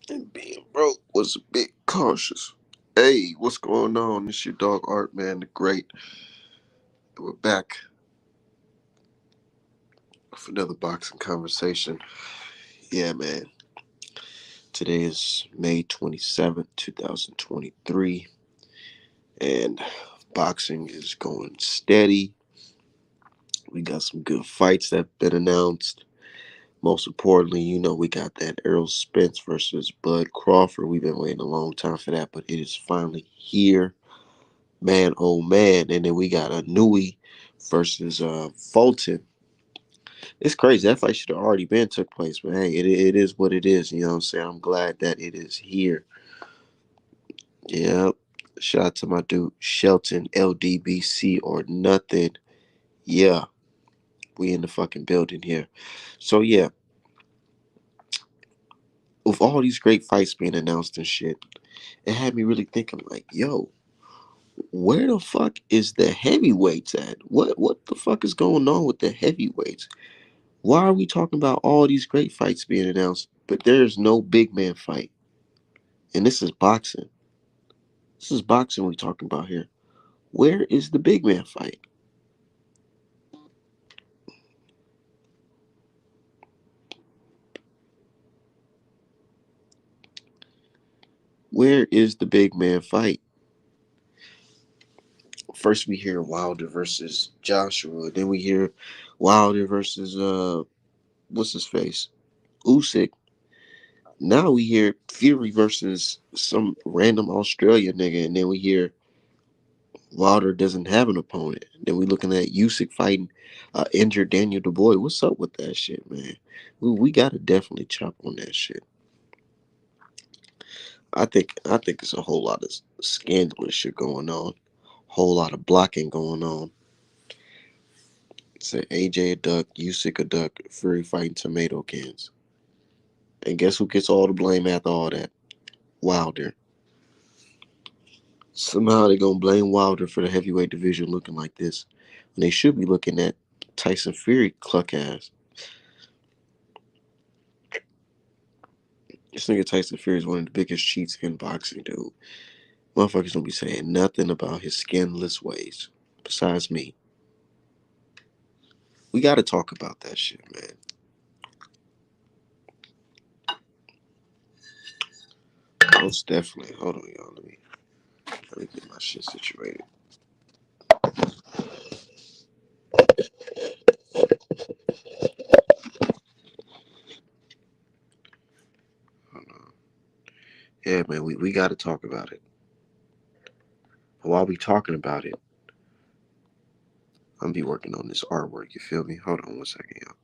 And being broke was a bit cautious. Hey, what's going on? It's your dog Art, man, the great. We're back with another boxing conversation. Yeah, man. Today is May 27th, 2023, and boxing is going steady. We got some good fights that have been announced. Most importantly, we got that Errol Spence versus Bud Crawford. We've been waiting a long time for that, but it is finally here. Man, oh man. And then we got a Nui versus Fulton. It's crazy. That fight should have already been took place, but hey, it is what it is. You know what I'm saying? I'm glad that it is here. Yep. Shout out to my dude Shelton, LDBC or nothing. Yeah, we in the fucking building here. So yeah, with all these great fights being announced and shit, it had me really thinking like, yo, where the fuck is the heavyweights at? What the fuck is going on with the heavyweights? Why are we talking about all these great fights being announced, but there's no big man fight? And this is boxing. This is boxing we're talking about here. Where is the big man fight? Where is the big man fight? First we hear Wilder versus Joshua, then we hear Wilder versus what's his face? Usyk. Now we hear Fury versus some random Australian nigga, and then we hear Wilder doesn't have an opponent. Then we looking at Usyk fighting injured Daniel Dubois. What's up with that shit, man? We gotta definitely chop on that shit. I think it's a whole lot of scandalous shit going on. Whole lot of blocking going on. Say AJ a duck, Usyk a duck, Fury fighting tomato cans. And guess who gets all the blame after all that? Wilder. Somehow they gonna blame Wilder for the heavyweight division looking like this. And they should be looking at Tyson Fury cluck ass. This nigga Tyson Fury is one of the biggest cheats in boxing, dude. Motherfuckers don't be saying nothing about his scandalous ways. Besides me. We gotta talk about that shit, man. Most definitely. Hold on, y'all. Let me get my shit situated. Hold on. Yeah, man, we gotta talk about it. And while we talking about it, I'm be working on this artwork, you feel me? Hold on one second, y'all.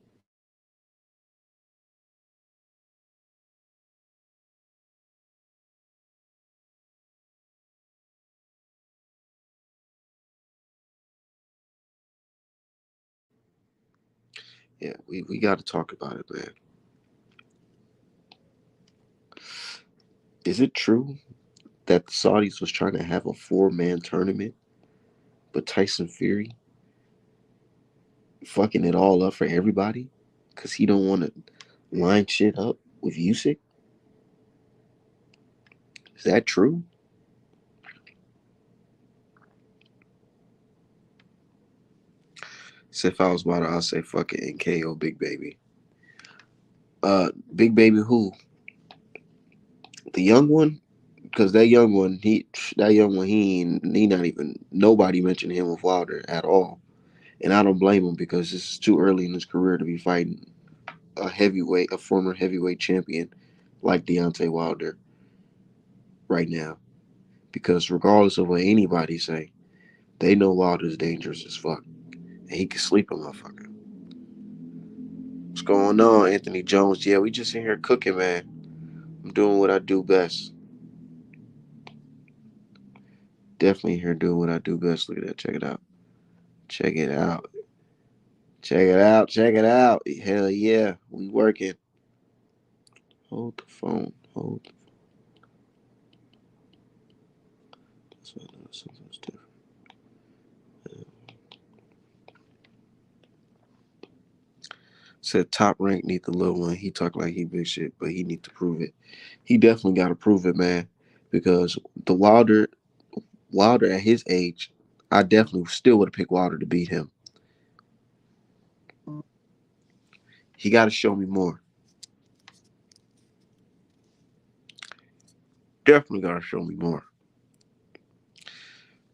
Yeah, we gotta talk about it, man. Is it true that the Saudis was trying to have a four-man tournament, but Tyson Fury fucking it all up for everybody? Cause he don't wanna line shit up with Usyk? Is that true? So if I was about I'll say fuck it and KO Big Baby. Big Baby who? The young one? Because that young one, he not even nobody mentioned him with Wilder at all, and I don't blame him because this is too early in his career to be fighting a former heavyweight champion like Deontay Wilder right now. Because regardless of what anybody say, they know Wilder's dangerous as fuck, and he can sleep a motherfucker. What's going on, Anthony Jones? Yeah, we just in here cooking, man. I'm doing what I do best. Definitely here doing what I do best. Look at that. Check it out. Check it out. Check it out. Check it out. Hell yeah. We working. Hold the phone. Hold. That's what I know. Something's different. Said Top Rank need the little one. He talk like he big shit, but he need to prove it. He definitely got to prove it, man. Because the Wilder at his age, I definitely still would have picked Wilder to beat him. He got to show me more. Definitely got to show me more.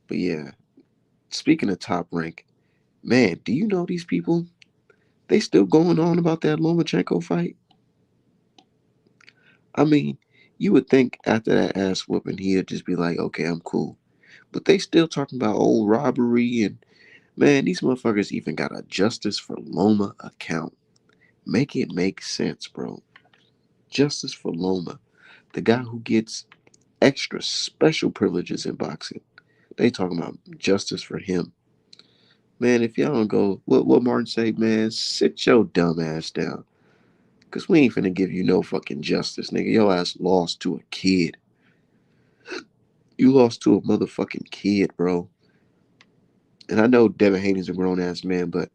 But yeah, speaking of Top Rank, man, do you know these people? They still going on about that Lomachenko fight. I mean, you would think after that ass whooping, he'd just be like, okay, I'm cool. But they still talking about old robbery and man, these motherfuckers even got a Justice for Loma account. Make it make sense, bro. Justice for Loma, the guy who gets extra special privileges in boxing. They talking about justice for him. Man, if y'all don't go, what Martin say, man, sit your dumb ass down. Cause we ain't finna give you no fucking justice, nigga. Your ass lost to a kid. You lost to a motherfucking kid, bro. And I know Devin Haney's a grown ass man, but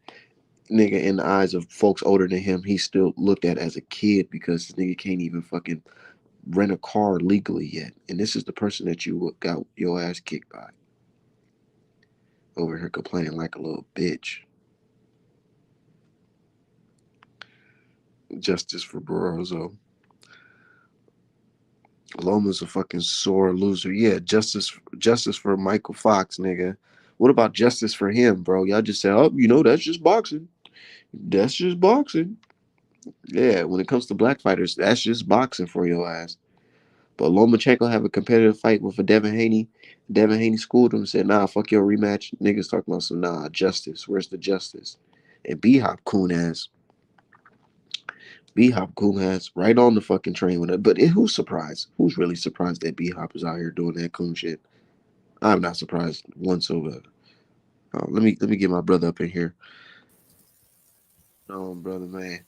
nigga, in the eyes of folks older than him, he's still looked at as a kid because this nigga can't even fucking rent a car legally yet. And this is the person that you got your ass kicked by. Over here complaining like a little bitch. Justice for Barroso. Loma's a fucking sore loser. Yeah, justice for Michael Fox, nigga. What about justice for him, bro? Y'all just say, oh, that's just boxing. That's just boxing. Yeah, when it comes to black fighters, that's just boxing for your ass. But Lomachenko have a competitive fight with a Devin Haney. Devin Haney schooled him and said, nah, fuck your rematch. Niggas talking about some, nah, justice. Where's the justice? And B-Hop coon ass. B-Hop coon ass right on the fucking train with it. But who's surprised? Who's really surprised that B-Hop is out here doing that coon shit? I'm not surprised whatsoever. Let me get my brother up in here. Oh, brother, man.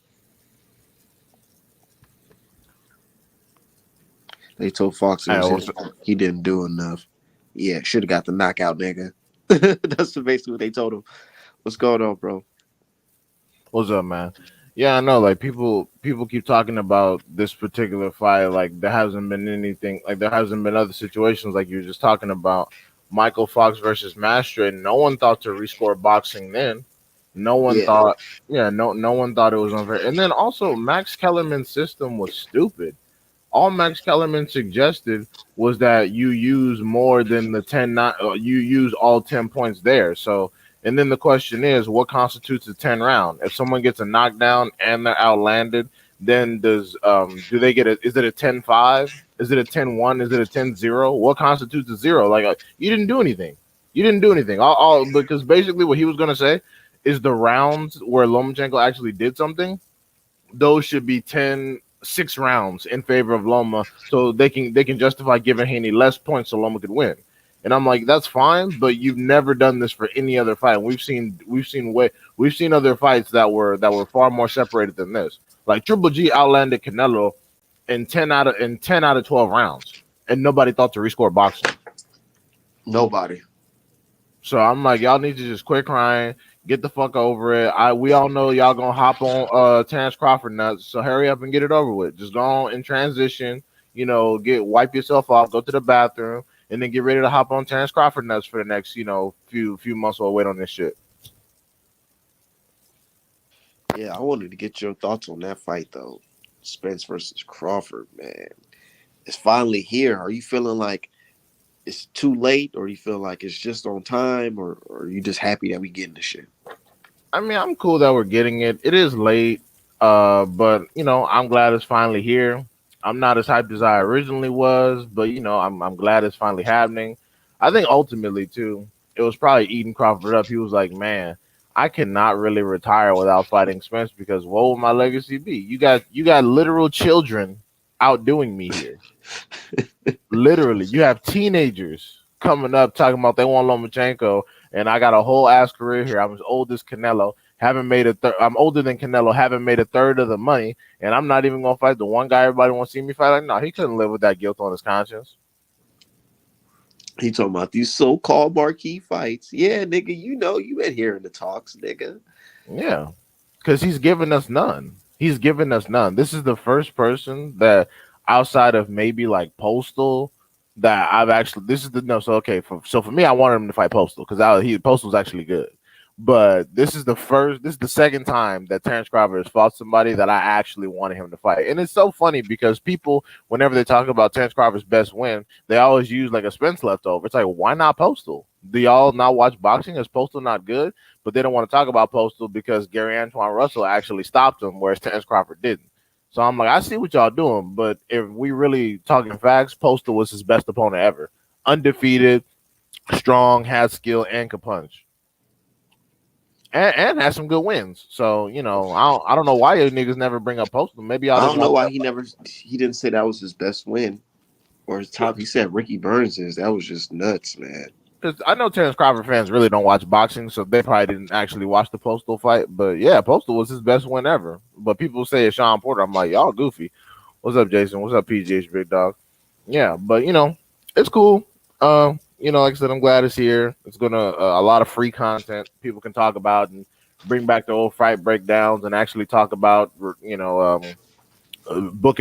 They told Fox it Hey, was he didn't do enough. Yeah, should have got the knockout, nigga. That's basically what they told him. What's going on, bro? what's up, man? Yeah, I know. Like people keep talking about this particular fight. Like there hasn't been anything. Like there hasn't been other situations like you were just talking about. Michael Fox versus Master, and no one thought to rescore boxing then. No one Yeah, thought. Yeah, no one thought it was unfair. And then also Max Kellerman's system was stupid. All Max Kellerman suggested was that you use more than the 10 you use all 10 points there. So and then the question is what constitutes a 10 round? If someone gets a knockdown and they're outlanded, then does do they get a is it a 10-5? Is it a 10-1? Is it a 10-0? What constitutes a 0? Like you didn't do anything. You didn't do anything. All because basically what he was going to say is the rounds where Lomachenko actually did something, those should be 10-6 rounds in favor of Loma, so they can justify giving Haney less points so Loma could win. And I'm like, that's fine, but you've never done this for any other fight. We've seen other fights that were far more separated than this. Like Triple G outlanded Canelo in 10 out of 12 rounds, and nobody thought to rescore boxing. nobody. So I'm like, y'all need to just quit crying, get the fuck over it. We all know y'all gonna hop on Terrence Crawford nuts, so hurry up and get it over with. Just go on in transition, get wipe yourself off, go to the bathroom, and then get ready to hop on Terrence Crawford nuts for the next, few months while wait on this shit. Yeah, I wanted to get your thoughts on that fight though. Spence versus Crawford, man. It's finally here. Are you feeling like it's too late, or you feel like it's just on time, or are you just happy that we getting this shit? I mean, I'm cool that we're getting it. It is late, but I'm glad it's finally here. I'm not as hyped as I originally was, but I'm glad it's finally happening. I think ultimately too, it was probably eating Crawford up. He was like, "Man, I cannot really retire without fighting Spence because what would my legacy be? You got literal children outdoing me here. Literally, you have teenagers coming up talking about they want Lomachenko, and I got a whole ass career here. I'm as old as Canelo. Haven't made a third. I'm older than Canelo. Haven't made a third of the money, and I'm not even gonna fight the one guy everybody wants to see me fight. Like, no, he couldn't live with that guilt on his conscience. He talking about these so-called marquee fights. Yeah, nigga, you been hearing the talks, nigga. Yeah, because he's given us none. He's given us none. This is the first person that outside of maybe like Postal that I've actually. This is the no. So okay, for me, I wanted him to fight Postal because Postal's actually good. But this is the first. This is the second time that Terrence Crawford has fought somebody that I actually wanted him to fight, and it's so funny because people, whenever they talk about Terrence Crawford's best win, they always use like a Spence leftover. It's like, why not Postal? Do y'all not watch boxing? Is Postal not good? But they don't want to talk about Postal because Gary Antoine Russell actually stopped him, whereas Terrence Crawford didn't. So I'm like, I see what y'all doing, but if we really talking facts, Postal was his best opponent ever, undefeated, strong, had skill, and could punch, and had some good wins. So I don't know why you niggas never bring up Postal. Maybe y'all I didn't don't know watch why that fight. he didn't say that was his best win or his top. He said Ricky Burns is. That was just nuts, man. Because I know Terrence Crawford fans really don't watch boxing, so they probably didn't actually watch the Postal fight. But yeah, Postal was his best win ever. But people say it's Sean Porter. I'm like, y'all goofy. What's up, Jason? What's up, PGH Big Dog? Yeah, but it's cool. Like I said, I'm glad it's here. It's gonna a lot of free content people can talk about and bring back the old fight breakdowns and actually talk about booking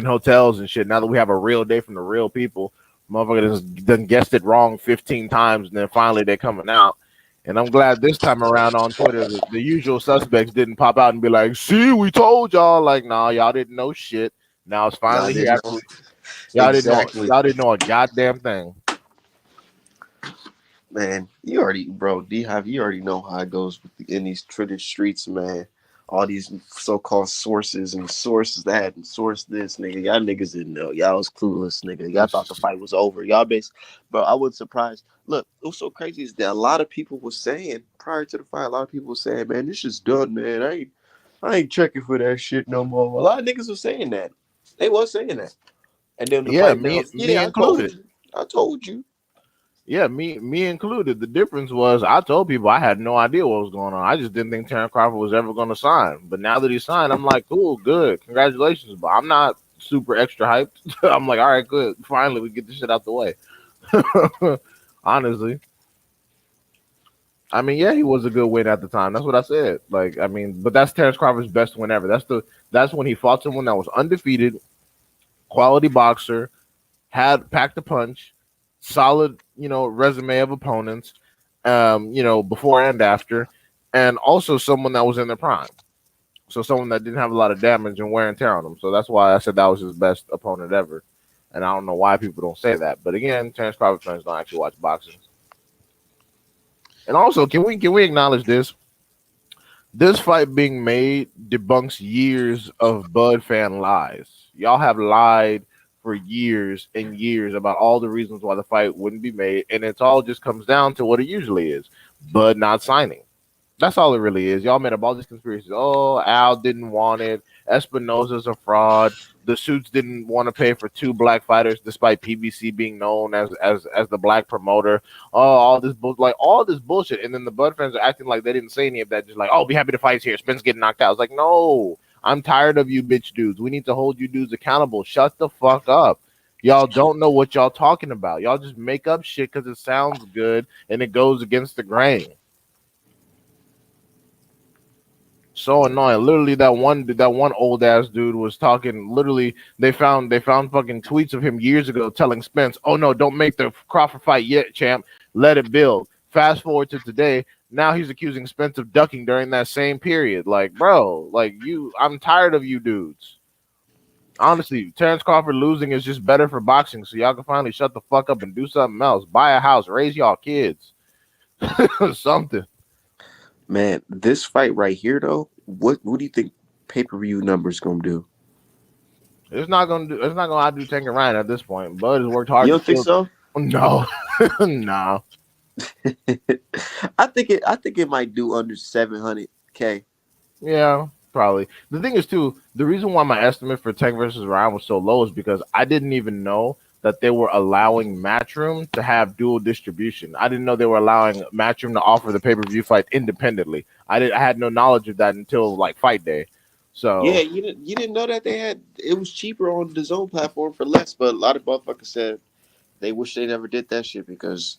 hotels and shit. Now that we have a real day from the real people, motherfucker done guessed it wrong 15 times, and then finally they're coming out. And I'm glad this time around on Twitter, the usual suspects didn't pop out and be like, "See, we told y'all." Like, nah, y'all didn't know shit. Now it's Y'all finally here. didn't After know. y'all didn't know, Exactly. y'all didn't know a goddamn thing. Man, you already, bro, D Hive, you already know how it goes in these Twitter streets, man. All these so-called sources and sources that and source this, nigga. Y'all niggas didn't know. Y'all was clueless, nigga. Y'all thought the fight was over. Y'all bro, I wasn't surprised. Look, it was so crazy is that a lot of people were saying prior to the fight, a lot of people were saying, man, this is done, man. I ain't checking for that shit no more. A lot of niggas were saying that. They was saying that. And then the Yeah, fight me announced, me yeah, I told included. you. I told you. Yeah, me included. The difference was I told people I had no idea what was going on. I just didn't think Terrence Crawford was ever going to sign. But now that he signed, I'm like, cool, good, congratulations. But I'm not super extra hyped. I'm like, all right, good. Finally, we get this shit out the way. Honestly, I mean, yeah, he was a good win at the time. That's what I said. Like, I mean, but that's Terrence Crawford's best win ever. That's when he fought someone that was undefeated, quality boxer, had packed a punch, solid, resume of opponents, before and after, and also someone that was in their prime. So someone that didn't have a lot of damage and wear and tear on them. So that's why I said that was his best opponent ever. And I don't know why people don't say that. But again, Terrence Crawford fans don't actually watch boxing. And also, can we acknowledge this? This fight being made debunks years of Bud fan lies. Y'all have lied for years and years about all the reasons why the fight wouldn't be made, and it all just comes down to what it usually is: Bud not signing. That's all it really is. Y'all made up all these conspiracies. Oh, Al didn't want it. Espinosa's a fraud. The suits didn't want to pay for two black fighters, despite PBC being known as the black promoter. Oh, all this bullshit. And then the Bud fans are acting like they didn't say any of that. Just like, oh, be happy to fight here. Spence getting knocked out. It's like, no, I'm tired of you, bitch dudes. We need to hold you dudes accountable. Shut the fuck up. Y'all don't know what y'all talking about. Y'all just make up shit because it sounds good and it goes against the grain. So annoying. Literally, that one old ass dude was talking. Literally, they found fucking tweets of him years ago telling Spence, "Oh no, don't make the Crawford fight yet, champ. Let it build." Fast forward to today. Now he's accusing Spence of ducking during that same period. Like, bro, like I'm tired of you dudes. Honestly, Terrence Crawford losing is just better for boxing. So y'all can finally shut the fuck up and do something else. Buy a house, raise y'all kids, something. Man, this fight right here though, what do you think pay-per-view numbers gonna do? It's not gonna outdo Tank and Ryan at this point. Bud has worked hard You to don't think build. so? No, no. I think it might do under 700K. Yeah, probably. The thing is too, the reason why my estimate for Tank versus Ryan was so low is because I didn't even know that they were allowing Matchroom to have dual distribution. I didn't know they were allowing Matchroom to offer the pay-per-view fight independently. I had no knowledge of that until like fight day. Yeah, So you didn't know that they had it was cheaper on the Zone platform for less, but a lot of motherfuckers said they wish they never did that shit because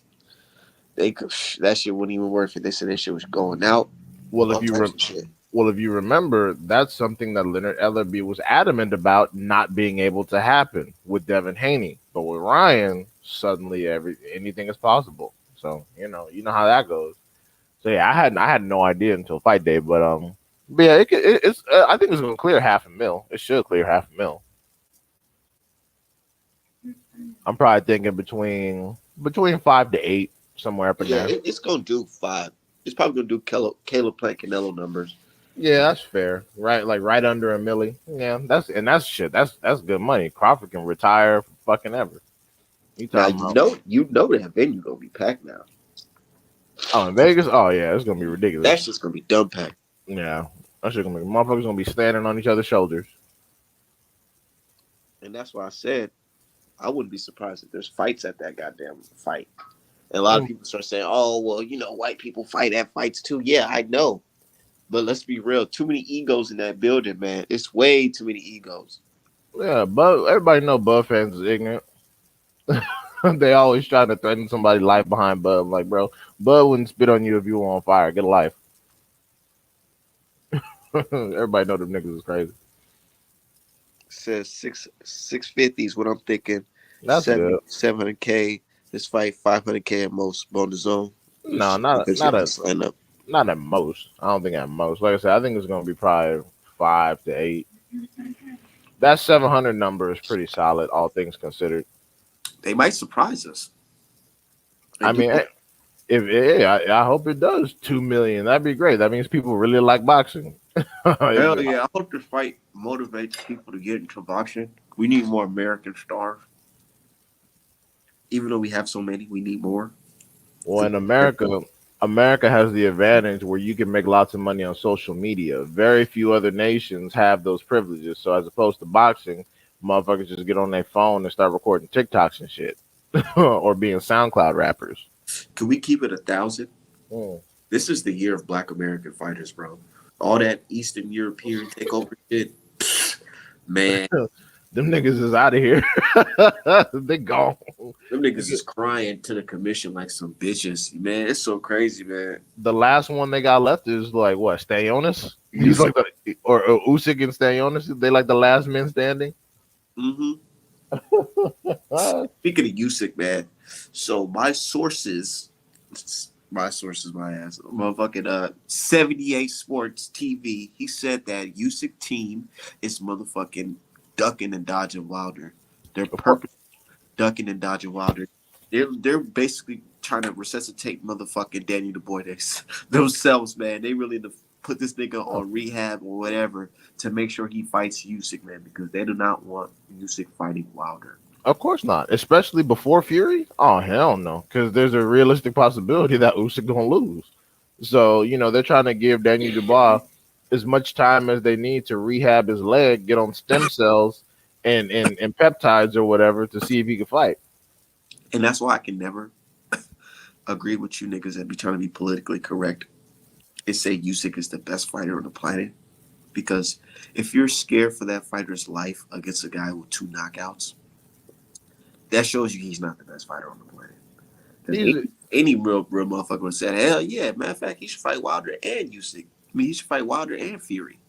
they could that shit wouldn't even worth it. They said that shit was going out, well, all types of shit. Well, if you remember, that's something that Leonard Ellerby was adamant about not being able to happen with Devin Haney. But with Ryan, suddenly anything is possible. So you know how that goes. So yeah, I had no idea until fight day, but yeah, it's I think it's gonna clear half a mil. It should clear half a mil. I'm probably thinking between 5 to 8, somewhere up in Yeah, there. it's gonna do 5. It's probably gonna do Caleb Plant Canelo numbers. Yeah, that's fair. Right, like right under a milli. Yeah, that's shit. That's good money. Crawford can retire for fucking ever. You Now talking about? you know that venue gonna be packed now. Oh, in Vegas? Oh yeah, it's gonna be ridiculous. That's just gonna be dumb packed. Yeah, that shit gonna be motherfuckers gonna be standing on each other's shoulders. And that's why I said I wouldn't be surprised if there's fights at that goddamn fight. And a lot of people start saying, "Oh, well, white people fight at fights too." Yeah, I know, but let's be real. Too many egos in that building, man. It's way too many egos. Yeah, but everybody know Bud fans is ignorant. They always trying to threaten somebody's life behind Bud. I'm like, bro, Bud wouldn't spit on you if you were on fire. Get a life. Everybody know them niggas is crazy. Says 650 is what I'm thinking. That's good. 700K. This fight 500K at most. Bone the zone. No, Because you have to sign up. not at most. I don't think at most. Like I said, I think it's gonna be probably 5 to 8. That 700 number is pretty solid, all things considered. They might surprise us. I mean, I hope it does 2 million. That'd be great. That means people really like boxing. Hell yeah! I hope this fight motivates people to get into boxing. We need more American stars. Even though we have so many, we need more. Well, in America, America has the advantage where you can make lots of money on social media. Very few other nations have those privileges. So as opposed to boxing, motherfuckers just get on their phone and start recording TikToks and shit, or being SoundCloud rappers. Can we keep it 1,000? Mm. This is the year of Black American fighters, bro. All that Eastern European takeover shit, man. Them niggas is out of here. They gone. Them niggas is crying to the commission like some bitches. Man, it's so crazy, man. The last one they got left is like what? Stayonis? He's like or Usyk and Stayonis. They like the last men standing. Mm-hmm. Speaking of Usyk, man. So my sources, my ass, motherfucking 78 Sports TV. He said that Usyk team is motherfucking ducking and dodging Wilder. They're purposely ducking and dodging Wilder. They're basically trying to resuscitate motherfucking Daniel Dubois themselves, man. They really put this nigga on rehab or whatever to make sure he fights Usyk, man, because they do not want Usyk fighting Wilder. Of course not, especially before Fury. Oh hell no, because there's a realistic possibility that Usyk gonna lose. So they're trying to give Daniel Dubois as much time as they need to rehab his leg, get on stem cells and peptides or whatever to see if he can fight. And that's why I can never agree with you niggas that be trying to be politically correct and say Usyk is the best fighter on the planet. Because if you're scared for that fighter's life against a guy with 2 knockouts, that shows you he's not the best fighter on the planet. Any real motherfucker would say, hell yeah, matter of fact, he should fight Wilder and Usyk. I mean, he should fight Wilder and Fury.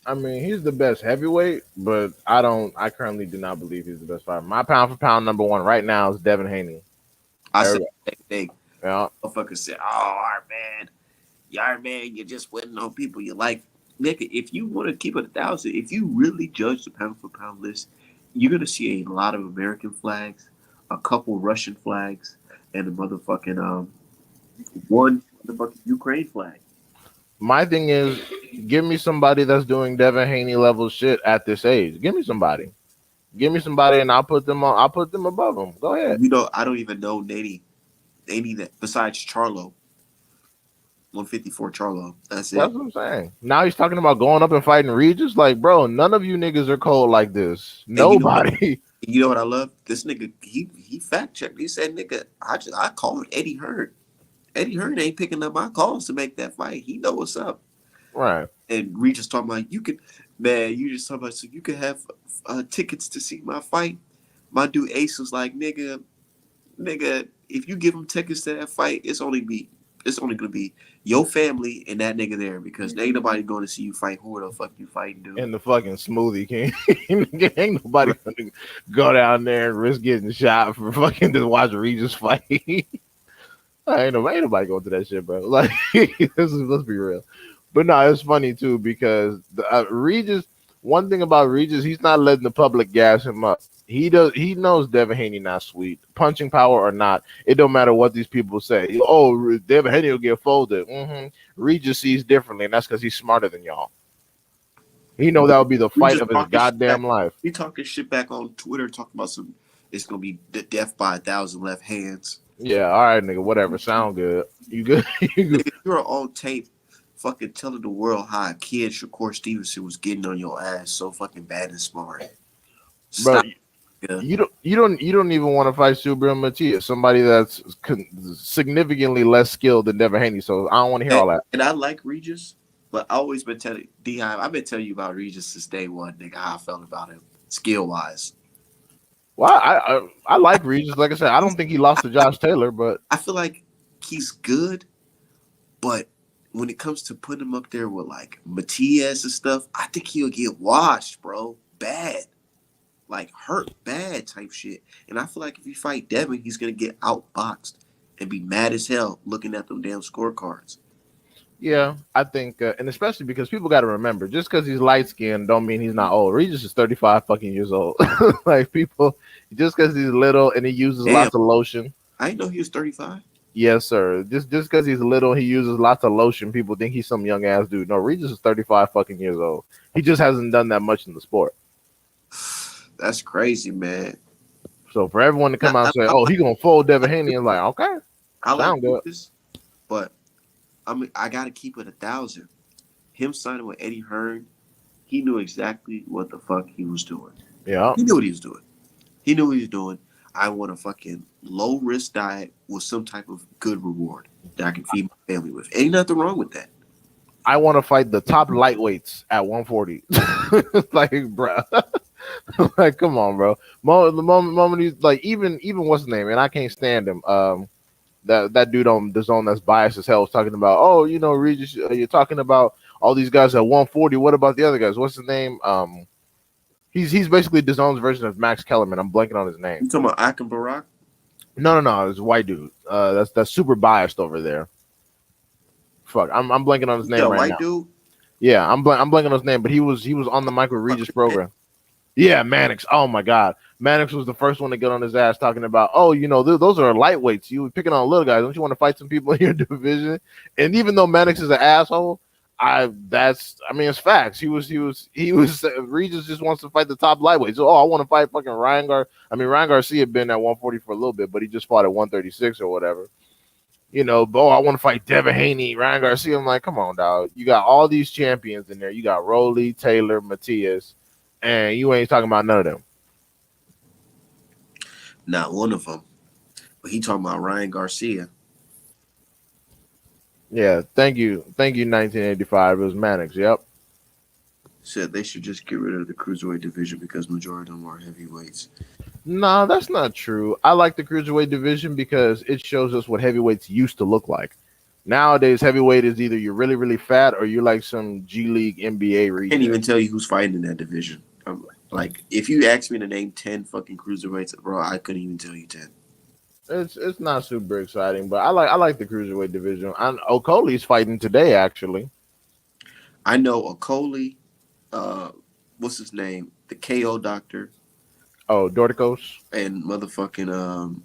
I mean, he's the best heavyweight, but I currently do not believe he's the best fighter. My pound for pound number one right now is Devin Haney. I said the same thing. Yeah. Motherfuckers said, oh, Art Man, you're just winning on people you like. Nigga, if you want to keep it 1,000, if you really judge the pound for pound list, you're going to see a lot of American flags, a couple Russian flags, and a motherfucking one motherfucking Ukraine flag. My thing is, give me somebody that's doing Devin Haney level shit at this age. Give me somebody, and I'll put them above him. Go ahead. I don't even know Nady that besides Charlo. 154 Charlo. That's it. That's what I'm saying. Now he's talking about going up and fighting Regis. Like, bro, none of you niggas are cold like this. Nobody. You know what I love? This nigga, he fact checked. He said, nigga, I called Eddie Hearn. Eddie Hearn ain't picking up my calls to make that fight. He know what's up. Right. And Regis talking about, you just talking about, so you can have tickets to see my fight. My dude Ace was like, nigga, if you give him tickets to that fight, it's only me. it's only gonna be your family and that nigga there because ain't nobody going to see you fight. Who the fuck you fighting, dude? In the fucking Smoothie King. Ain't nobody Right. gonna go down there and risk getting shot for fucking just watch Regis fight. Ain't nobody going to that shit, bro. Like, let's be real. But no, it's funny too because Regis. One thing about Regis, he's not letting the public gas him up. He does. He knows Devin Haney not sweet, punching power or not. It don't matter what these people say. Oh, Devin Haney will get folded. Regis sees differently, and that's because he's smarter than y'all. He know that would be the We fight just of his talking shit back. goddamn life. We talking shit back on Twitter, talking about some. It's gonna be the death by 1,000 left hands. Yeah, all right, nigga, whatever. Sound good. You good? You good? Nigga, you're on tape, fucking telling the world how a kid Shakur Stevenson was getting on your ass so fucking bad and smart. Bro, Stop. Yeah. you don't even want to fight Subriel Matias, somebody that's significantly less skilled than Devin Haney. So I don't want to hear all that. And I like Regis, but I always been telling D-Hive, I've been telling you about Regis since day one, nigga, how I felt about him, skill wise. Well, I like Regis. Like I said, I don't think he lost to Josh Taylor, but I feel like he's good, but when it comes to putting him up there with like Matias and stuff, I think he'll get washed, bro. Bad. Like hurt bad type shit. And I feel like if you fight Devin, he's gonna get outboxed and be mad as hell looking at them damn scorecards. yeah, I think, and especially because people got to remember, just because he's light skinned, don't mean he's not old. Regis is 35 fucking years old. Like people, just because he's little and he uses Damn. lots of lotion. I didn't know he was 35. Yes, sir. Just because he's little, he uses lots of lotion. People think he's some young ass dude. No, Regis is 35 fucking years old. He just hasn't done that much in the sport. That's crazy, man. So for everyone to come out and say, "Oh, he gonna fold Devin Haney," I'm like, okay, I like sound good. this, but I gotta keep it 1,000. Him signing with Eddie Hearn, he knew exactly what the fuck he was doing. Yeah, He knew what he was doing. He knew what he was doing. I want a fucking low risk diet with some type of good reward that I can feed my family with. Ain't nothing wrong with that. I want to fight the top lightweights at 140. Like, bro, like, come on, bro. The moment he's like, even what's his name, and I can't stand him. That dude on the zone that's biased as hell was talking about, oh, you know, Regis, you're talking about all these guys at 140. What about the other guys? What's his name? He's basically the zone's version of Max Kellerman. I'm blanking on his name. You talking about Akin Barak? No, it's a white dude. That's super biased over there. Fuck, I'm blanking on his name right white now. dude? Yeah, I'm blanking on his name, but he was on the Michael Regis program. Yeah, Mannix. Oh my God, Mannix was the first one to get on his ass talking about, oh, you know, those are lightweights. You picking on little guys. Don't you want to fight some people in your division? And even though Mannix is an asshole, it's facts. He was Regis just wants to fight the top lightweights. So, I want to fight fucking Ryan Garcia had been at 140 for a little bit, but he just fought at 136 or whatever. You know, I want to fight Devin Haney, Ryan Garcia. I'm like, come on, dog. You got all these champions in there. You got Rolly, Taylor, Matias, and you ain't talking about none of them. Not one of them. But he talking about Ryan Garcia. Yeah, thank you, 1985. It was Mannix. Yep. Said they should just get rid of the cruiserweight division because majority of them are heavyweights. No, that's not true. I like the cruiserweight division because it shows us what heavyweights used to look like. Nowadays, heavyweight is either you're really, really fat or you're like some G League NBA region. I can't even tell you who's fighting in that division. Like, if you asked me to name 10 fucking cruiserweights, bro, I couldn't even tell you 10. It's not super exciting, but I like the cruiserweight division. Okole's fighting today, actually. I know Okole, what's his name? The KO doctor. Oh, Dorticos. And motherfucking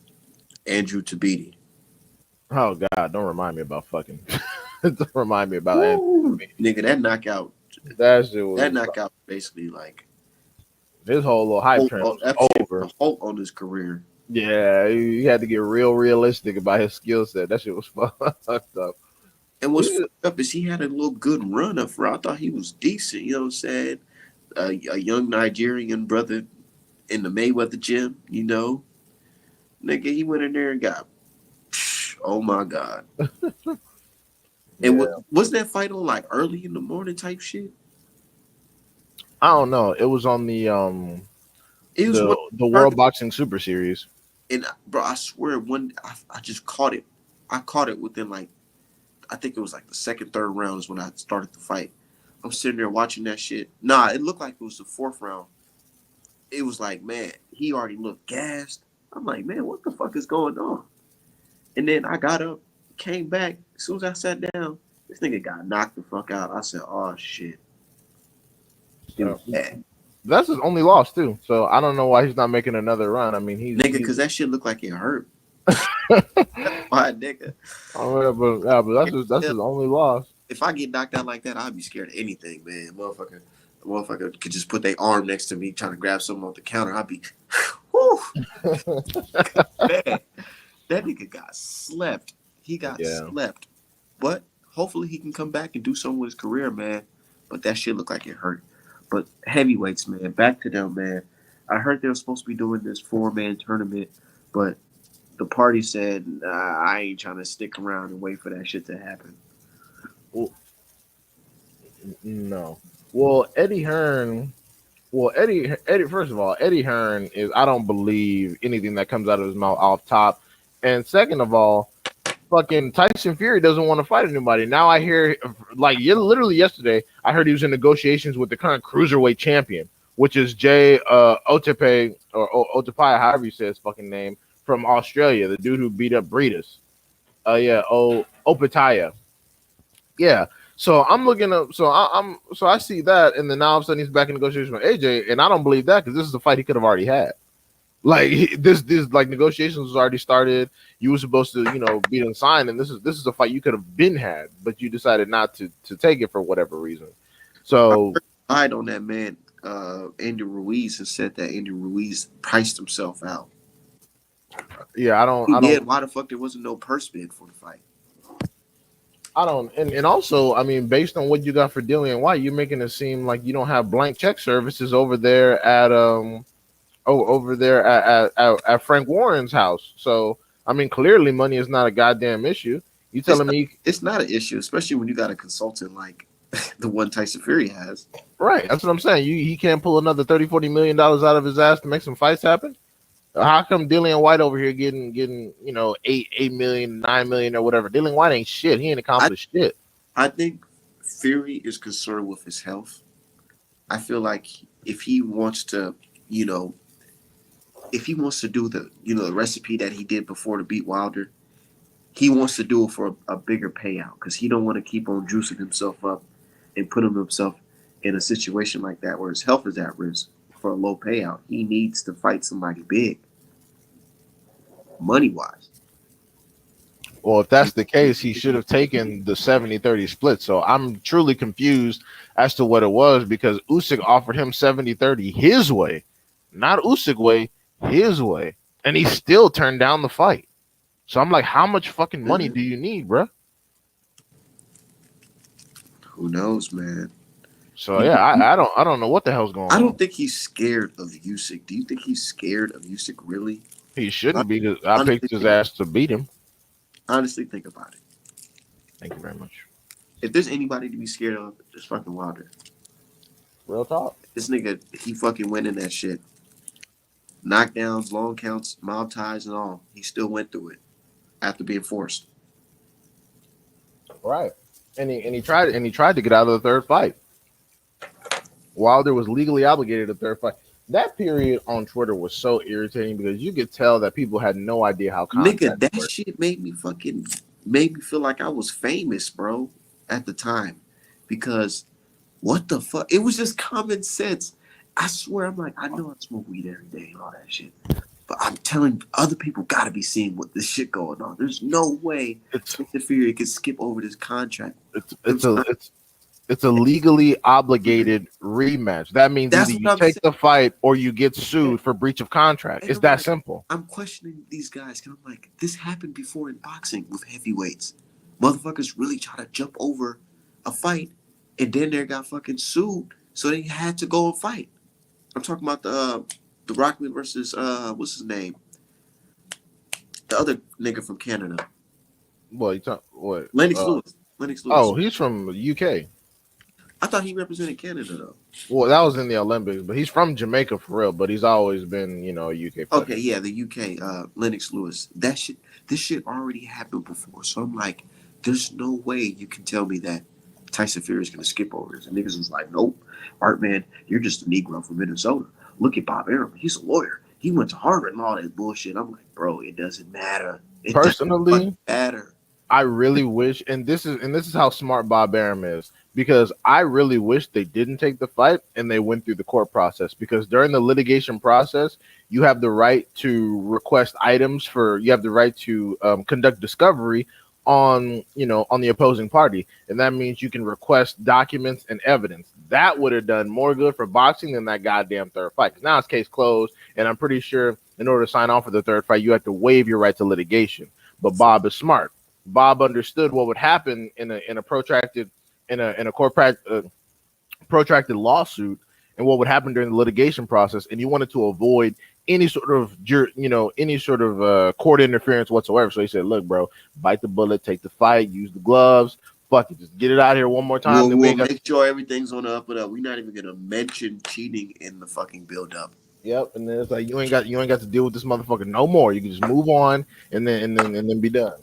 Andrew Tabiti. Oh God, don't remind me about fucking. Don't remind me about Andrew. Nigga, that knockout. That knockout basically like his whole little hype train was over. Halt on his career. Yeah, he had to get realistic about his skill set. That shit was fucked up. And what's fucked up is he had a little good run up front. I thought he was decent. You know what I'm saying? A young Nigerian brother in the Mayweather gym. You know, nigga, he went in there and got. Oh my God. And was that fight on like early in the morning type shit? I don't know. It was on the it was the World Boxing Super Series. And bro, I swear I just caught it. I caught it within like I think it was like the second, third round is when I started the fight. I'm sitting there watching that shit. Nah, it looked like it was the fourth round. It was like, man, he already looked gassed. I'm like, man, what the fuck is going on? And then I got up, came back. As soon as I sat down, this nigga got knocked the fuck out. I said, oh shit. It was bad. That's his only loss too. So I don't know why he's not making another run. I mean, Nigga, because that shit looked like it hurt. My nigga. Oh, yeah, but that's his only loss. If I get knocked out like that, I'd be scared of anything, man. Motherfucker could just put their arm next to me trying to grab something off the counter. I'd be, whoo. Man, that nigga got slept. He got slept. But hopefully he can come back and do something with his career, man. But that shit looked like it hurt. But heavyweights, man, back to them, man. I heard they were supposed to be doing this 4-man tournament, but the party said, nah, I ain't trying to stick around and wait for that shit to happen. No. Well, Eddie Hearn. Well, Eddie. First of all, Eddie Hearn is. I don't believe anything that comes out of his mouth off top. And second of all, fucking Tyson Fury doesn't want to fight anybody. Now I hear, like, literally yesterday, I heard he was in negotiations with the current cruiserweight champion, which is Jay Otepe or Otepai, however you say his fucking name, from Australia, the dude who beat up Breedis. Opetaya. Yeah. So I'm looking up. So I see that, and then now all of a sudden he's back in negotiations with AJ, and I don't believe that because this is a fight he could have already had. Like this like negotiations was already started. You were supposed to, be unsigned, and this is a fight you could have been had, but you decided not to take it for whatever reason. So I lied on that man. Andy Ruiz has said that Andy Ruiz priced himself out. Yeah, I don't. Why the fuck there wasn't no purse bid for the fight? I don't, and also, I mean, based on what you got for Dillian White, you're making it seem like you don't have blank check services over there at at Frank Warren's house. So, I mean, clearly money is not a goddamn issue. You telling me it's not an issue, especially when you got a consultant like the one Tyson Fury has. Right, that's what I'm saying. He can't pull another $30-40 million out of his ass to make some fights happen. How come Dillian White over here getting $8 million, $9 million or whatever? Dillian White ain't shit. He ain't accomplished shit. I think Fury is concerned with his health. I feel like if he wants to, if he wants to do the the recipe that he did before to beat Wilder, he wants to do it for a bigger payout because he don't want to keep on juicing himself up and put himself in a situation like that where his health is at risk for a low payout. He needs to fight somebody big. Money-wise. Well, if that's the case, he should have taken the 70-30 split. So I'm truly confused as to what it was because Usyk offered him 70-30 his way, not Usyk way, his way. And he still turned down the fight. So I'm like, how much fucking money do you need, bro? Who knows, man? So yeah, I don't know what the hell's going on. I don't think he's scared of Usyk. Do you think he's scared of Usyk really? He shouldn't be. Because I picked his ass to beat him. Honestly, think about it. Thank you very much. If there's anybody to be scared of, it's fucking Wilder. Real talk. This nigga, he fucking went in that shit. Knockdowns, long counts, mob ties, and all. He still went through it after being forced. Right. And he tried to get out of the third fight. Wilder was legally obligated to third fight. That period on Twitter was so irritating because you could tell that people had no idea how nigga, that worked. Shit made me feel like I was famous, bro, at the time. Because what the fuck? It was just common sense. I swear, I'm like, I know I smoke weed every day and all that shit. But I'm telling other people gotta be seeing what this shit going on. There's no way Mr. Fury could skip over this contract. It's a legally obligated rematch. That means either you take the fight or you get sued for breach of contract. It's that simple. I'm questioning these guys because I'm like, this happened before in boxing with heavyweights. Motherfuckers really try to jump over a fight and then they got fucking sued, so they had to go and fight. I'm talking about the Rockman versus what's his name? The other nigga from Canada. What? Lennox Lewis. Lennox Lewis. Oh, he's from the UK. I thought he represented Canada though. Well, that was in the Olympics, but he's from Jamaica for real. But he's always been, a UK player. Okay, yeah, the UK, Lennox Lewis. This shit already happened before. So I'm like, There's no way you can tell me that Tyson Fury is going to skip over this. And niggas was like, nope, Art man, you're just a Negro from Minnesota. Look at Bob Arum. He's a lawyer. He went to Harvard and all that bullshit. I'm like, bro, it doesn't matter. It Personally, doesn't matter. I really wish, and this is how smart Bob Arum is, because I really wish they didn't take the fight and they went through the court process, because during the litigation process, you have the right to request items you have the right to conduct discovery on, on the opposing party, and that means you can request documents and evidence. That would have done more good for boxing than that goddamn third fight. Because now it's case closed, and I'm pretty sure in order to sign on for the third fight, you have to waive your right to litigation. But Bob is smart. Bob understood what would happen in a protracted protracted lawsuit, and what would happen during the litigation process, and he wanted to avoid any sort of court interference whatsoever. So he said, "Look, bro, bite the bullet, take the fight, use the gloves, fuck it, just get it out here one more time." We'll make sure everything's on the up and up. We're not even gonna mention cheating in the fucking build up. Yep, and then it's like you ain't got to deal with this motherfucker no more. You can just move on and then be done.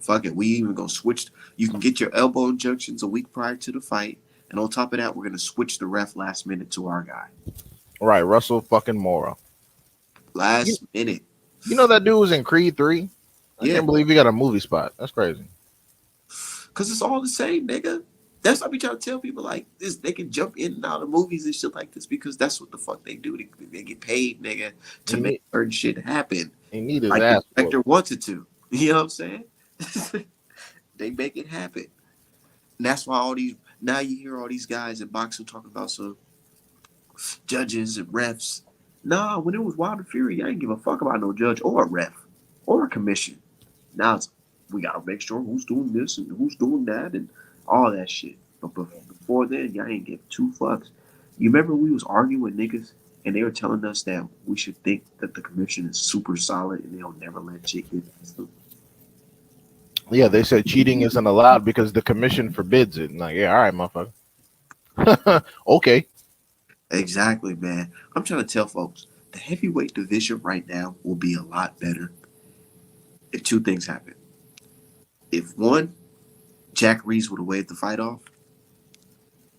Fuck it, we even gonna switch. You can get your elbow injections a week prior to the fight, and on top of that, we're gonna switch the ref last minute to our guy. Right, Russell fucking Mora. Last minute. You know that dude was in Creed 3? I can't believe he got a movie spot. That's crazy. Cause it's all the same, nigga. That's what I be trying to tell people, like this. They can jump in and out of movies and shit like this because that's what the fuck they do. They get paid, nigga, to make certain shit happen. He needed like that. The director wanted to. You know what I'm saying? They make it happen. And that's why now you hear all these guys in boxing talking about some judges and refs. Nah, when it was Wilder Fury, I didn't give a fuck about no judge or a ref or a commission. Now we gotta make sure who's doing this and who's doing that and all that shit. But before then, y'all ain't give two fucks. You remember we was arguing with niggas and they were telling us that we should think that the commission is super solid and they'll never let shit get past them. Yeah, they said cheating isn't allowed because the commission forbids it. Like, yeah, all right, motherfucker. Okay. Exactly, man. I'm trying to tell folks, the heavyweight division right now will be a lot better if two things happen. If one, Jack Reese would have waved the fight off,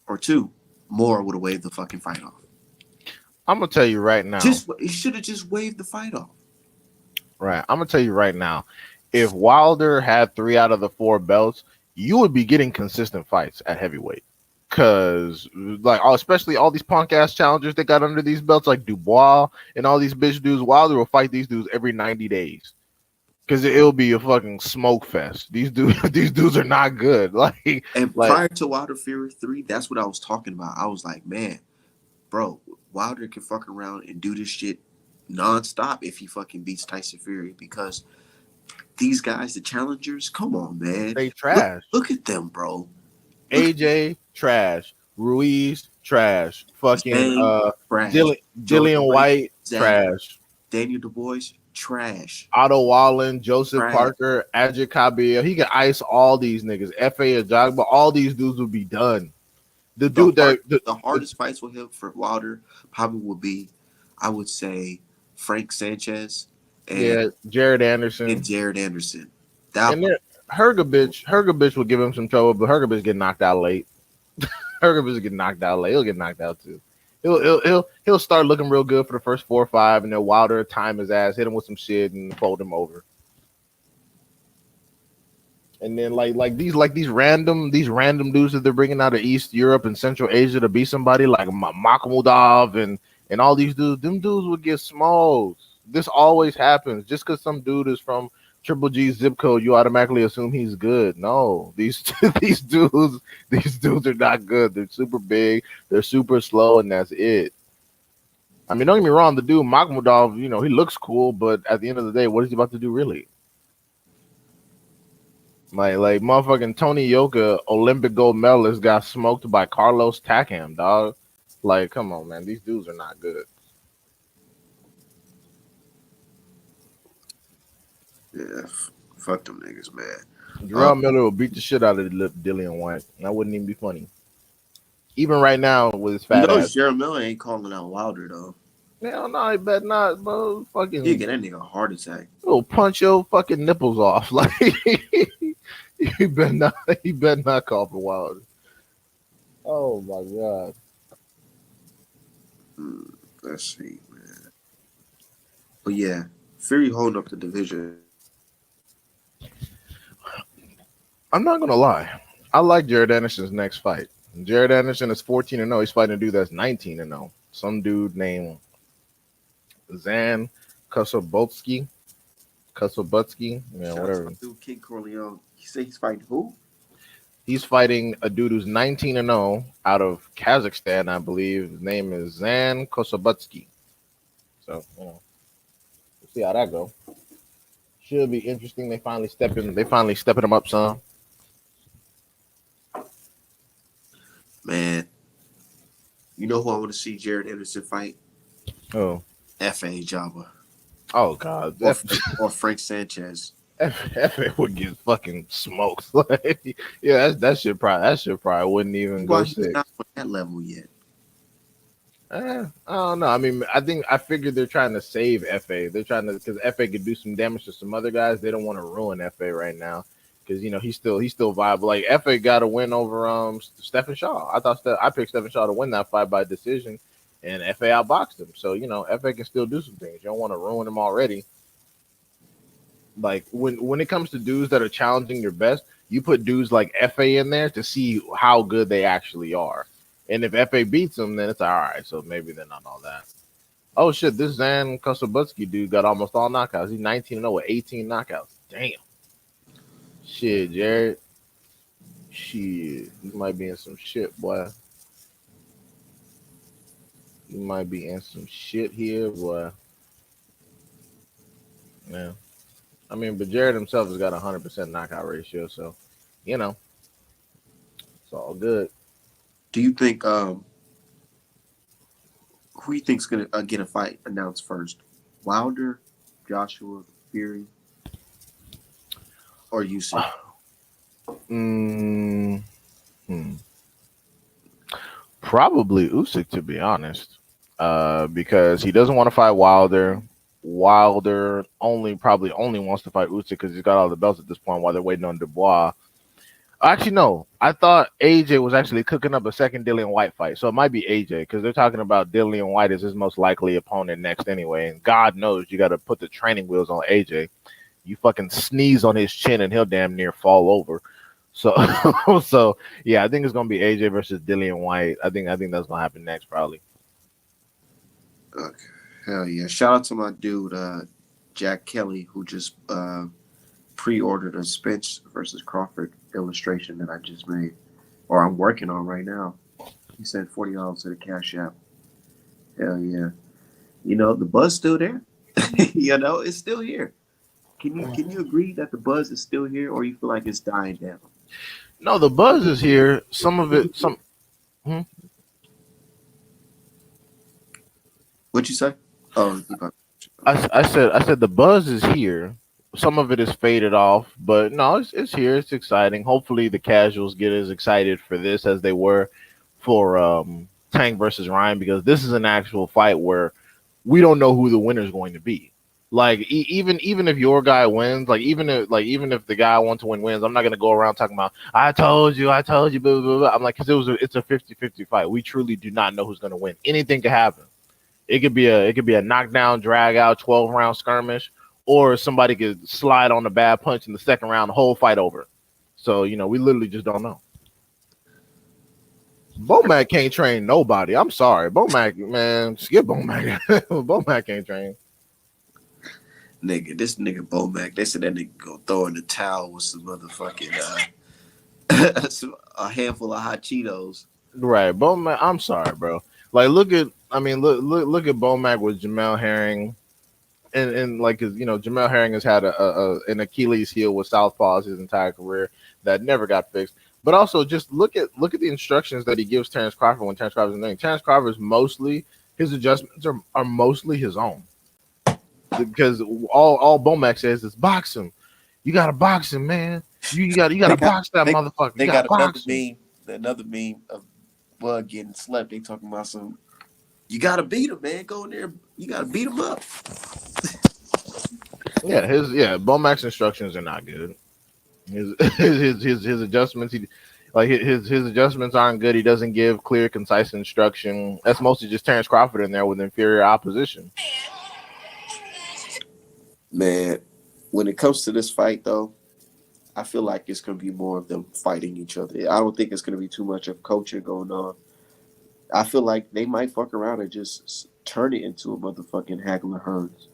or two, Moore would have waved the fucking fight off. I'm gonna tell you right now. He should have just waved the fight off. Right. I'm gonna tell you right now. If Wilder had 3 out of the 4 belts, you would be getting consistent fights at heavyweight. Cause like especially all these punk ass challengers that got under these belts, like Dubois and all these bitch dudes, Wilder will fight these dudes every 90 days. Cause it'll be a fucking smoke fest. These dudes are not good. Prior to Wilder Fury 3, that's what I was talking about. I was like, man, bro, Wilder can fuck around and do this shit nonstop if he fucking beats Tyson Fury, because these guys, the challengers, come on, man. They trash. Look at them, bro. AJ, trash. Ruiz, trash. Fucking Dillian White, trash. Daniel Dubois, trash. Otto Wallen, Joseph trash. Parker, Ajit Kabir. He can ice all these niggas. F.A. Ajagba, all these dudes will be done. The hardest fights with him for Wilder probably would be, I would say, Frank Sanchez and Jared Anderson. Hergovich will give him some trouble, but Hergovich get knocked out late. He'll get knocked out too. He'll start looking real good for the first 4 or 5, and then Wilder time his ass, hit him with some shit, and fold him over. And then like these random dudes that they're bringing out of East Europe and Central Asia to be somebody like Makhmudov and all these dudes, them dudes would get smoked. This always happens. Just because some dude is from Triple G zip code, you automatically assume he's good. No, these dudes are not good. They're super big, they're super slow, and that's it. I mean, don't get me wrong, the dude Makhmudov, he looks cool, but at the end of the day, what is he about to do really? Like motherfucking Tony Yoka, Olympic gold medalist, got smoked by Carlos Takam, dog. Like, come on, man, these dudes are not good. Yeah, fuck them niggas, man. Jarrell Miller will beat the shit out of Dillian White. That wouldn't even be funny. Even right now with his fat ass. Jarrell Miller ain't calling out Wilder though. Hell no, he better not, bro. You Fucking, get that nigga a heart attack. he'll punch your fucking nipples off. Like, he better not, he better not call for Wilder. Oh my god. Hmm, let's see, man. But yeah, Fury holding up the division. I'm not gonna lie. I like Jared Anderson's next fight. Jared Anderson is 14-0. He's fighting a dude that's 19-0. Some dude named Zan Kosobutsky. Kosobutsky, yeah, Shout out to whatever. my dude King Corleone. He say he's fighting who? He's fighting a dude who's 19-0 out of Kazakhstan, I believe. His name is Zan Kosobutsky. So, we'll see how that go. Should be interesting. They finally stepping him up some. Man, you know who I want to see Jared Anderson fight? Oh. F.A. Java. Oh god. Or Frank Sanchez. F would get fucking smoked. Like, yeah, that shit probably wouldn't even Why go he's six. not on that level yet? I don't know. I mean, I figured they're trying to save FA. They're trying to because FA could do some damage to some other guys. They don't want to ruin FA right now because he's still viable. Like FA got a win over Stephen Shaw. I picked Stephen Shaw to win that fight by decision, and FA outboxed him. So FA can still do some things. You don't want to ruin him already. Like when it comes to dudes that are challenging your best, you put dudes like FA in there to see how good they actually are. And if FA beats them, then it's all right. So maybe they're not all that. Oh shit, this Zan Kosobutsky dude got almost all knockouts. He's 19-0 with 18 knockouts. Damn. Shit, Jared. Shit. You might be in some shit, boy. You might be in some shit here, boy. Yeah. I mean, but Jared himself has got a 100% knockout ratio, so you know, it's all good. Do you think who you think's gonna get a fight announced first? Wilder, Joshua, Fury, or Usyk? Mm, hmm. Probably Usyk, to be honest, because he doesn't want to fight Wilder. Wilder probably only wants to fight Usyk because he's got all the belts at this point while they're waiting on Dubois. Actually, no. I thought AJ was actually cooking up a second Dillian White fight, so it might be AJ because they're talking about Dillian White as his most likely opponent next anyway. And God knows you got to put the training wheels on AJ. You fucking sneeze on his chin and he'll damn near fall over. So, so yeah, I think it's gonna be AJ versus Dillian White. I think that's gonna happen next, probably. Okay. Hell yeah! Shout out to my dude Jack Kelly who just pre-ordered a Spence versus Crawford illustration that I just made, or I'm working on right now. He sent $40 to the Cash App. Hell yeah! You know the buzz still there. It's still here. Can you agree that the buzz is still here, or you feel like it's dying down? No, the buzz is here. Some of it, some. Hmm? What you say? Oh, I said the buzz is here. Some of it is faded off, but no, it's here. It's exciting. Hopefully, the casuals get as excited for this as they were for Tank versus Ryan because this is an actual fight where we don't know who the winner is going to be. Like even if your guy wins, even if the guy I want to win wins, I'm not gonna go around talking about I told you, blah blah blah. I'm like, because it's a 50-50 fight. We truly do not know who's gonna win. Anything could happen. It could be a knockdown, drag out, 12-round skirmish, or somebody could slide on a bad punch in the second round, the whole fight over. So we literally just don't know. Bomac can't train nobody. I'm sorry, Bomac, man, skip Bomac. Bomac can't train. nigga, this nigga Bomac, they said that nigga go throw in the towel with some motherfucking a handful of hot Cheetos. Right, Bomac. I'm sorry, bro. Like, look at Bomac with Jamel Herring, and like, 'cause, Jamel Herring has had an Achilles heel with southpaws his entire career that never got fixed. But also, just look at the instructions that he gives Terrence Crawford when Terrence Crawford's in the ring. Terrence Crawford's mostly his adjustments are mostly his own because all Bomac says is box him. You gotta box him, man. You gotta box that motherfucker. They You got gotta box him. another meme of Bud getting slept. They talking about some. You gotta beat him, man. Go in there, You gotta beat him up. Bomax instructions are not good. His adjustments, his adjustments aren't good. He doesn't give clear, concise instruction. That's mostly just Terrence Crawford in there with inferior opposition. Man, when it comes to this fight, though, I feel like it's gonna be more of them fighting each other. I don't think it's gonna be too much of coaching going on. I feel like they might fuck around and just turn it into a motherfucking Hagler Hearns.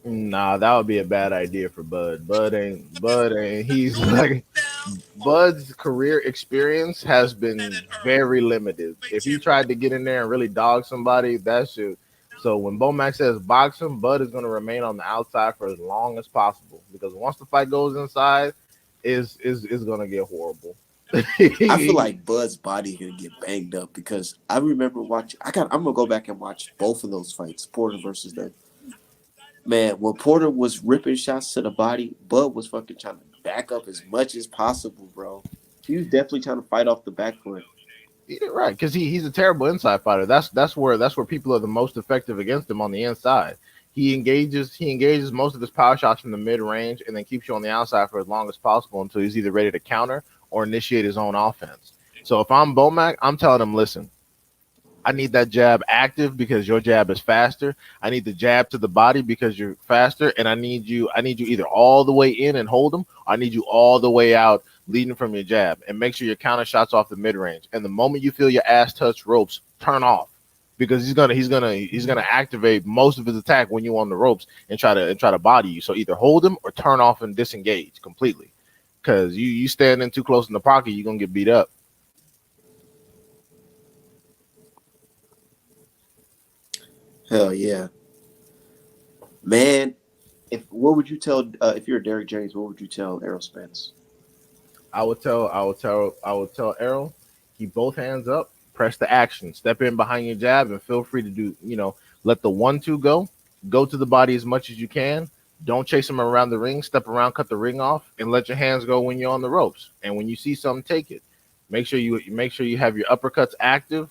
Nah, that would be a bad idea for Bud. Bud ain't. He's like Bud's career experience has been very limited. If he tried to get in there and really dog somebody, that should. So when Bomax says box him, Bud is going to remain on the outside for as long as possible because once the fight goes inside, is going to get horrible. I feel like Bud's body gonna get banged up because I remember watching. I'm gonna go back and watch both of those fights, Porter versus them. Man, when Porter was ripping shots to the body, Bud was fucking trying to back up as much as possible, bro. He was definitely trying to fight off the back foot. Yeah, right, because he's a terrible inside fighter. That's where people are the most effective against him on the inside. He engages most of his power shots from the mid range and then keeps you on the outside for as long as possible until he's either ready to counter or initiate his own offense. So if I'm Bomac, I'm telling him, listen, I need that jab active because your jab is faster. I need the jab to the body because you're faster, and I need you either all the way in and hold them, or I need you all the way out leading from your jab, and make sure your counter shots off the mid range. And the moment you feel your ass touch ropes, turn off because he's gonna activate most of his attack when you're on the ropes and try to body you. So either hold him or turn off and disengage completely because you standing too close in the pocket, you're gonna get beat up. Hell yeah, man. What would you tell if you're Derek James? What would you tell Errol Spence? I would tell Errol, keep both hands up, press the action, step in behind your jab, and feel free to let the 1-2 go to the body as much as you can. Don't chase him around the ring, step around, cut the ring off, and let your hands go when you're on the ropes. And when you see something, take it. Make sure you have your uppercuts active,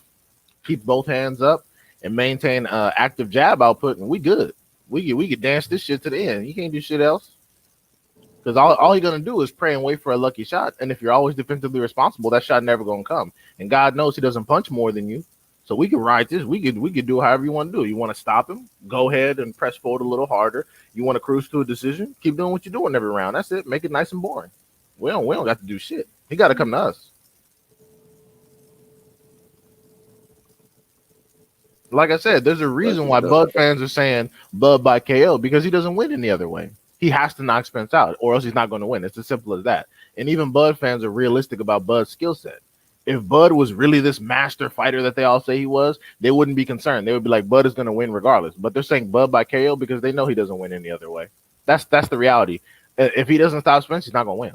keep both hands up, and maintain active jab output, and we good. We could dance this shit to the end. You can't do shit else. Because all you're gonna do is pray and wait for a lucky shot. And if you're always defensively responsible, that shot never gonna come. And God knows he doesn't punch more than you. So we can ride this. We could do however you want to do. You want to stop him? Go ahead and press forward a little harder. You want to cruise to a decision? Keep doing what you're doing every round. That's it. Make it nice and boring. We don't got to do shit. He got to come to us. Like I said, there's a reason why Bud fans are saying Bud by KO because he doesn't win any other way. He has to knock Spence out, or else he's not going to win. It's as simple as that. And even Bud fans are realistic about Bud's skill set. If Bud was really this master fighter that they all say he was, they wouldn't be concerned. They would be like, Bud is going to win regardless. But they're saying Bud by KO because they know he doesn't win any other way. That's the reality. If he doesn't stop Spence, he's not going to win.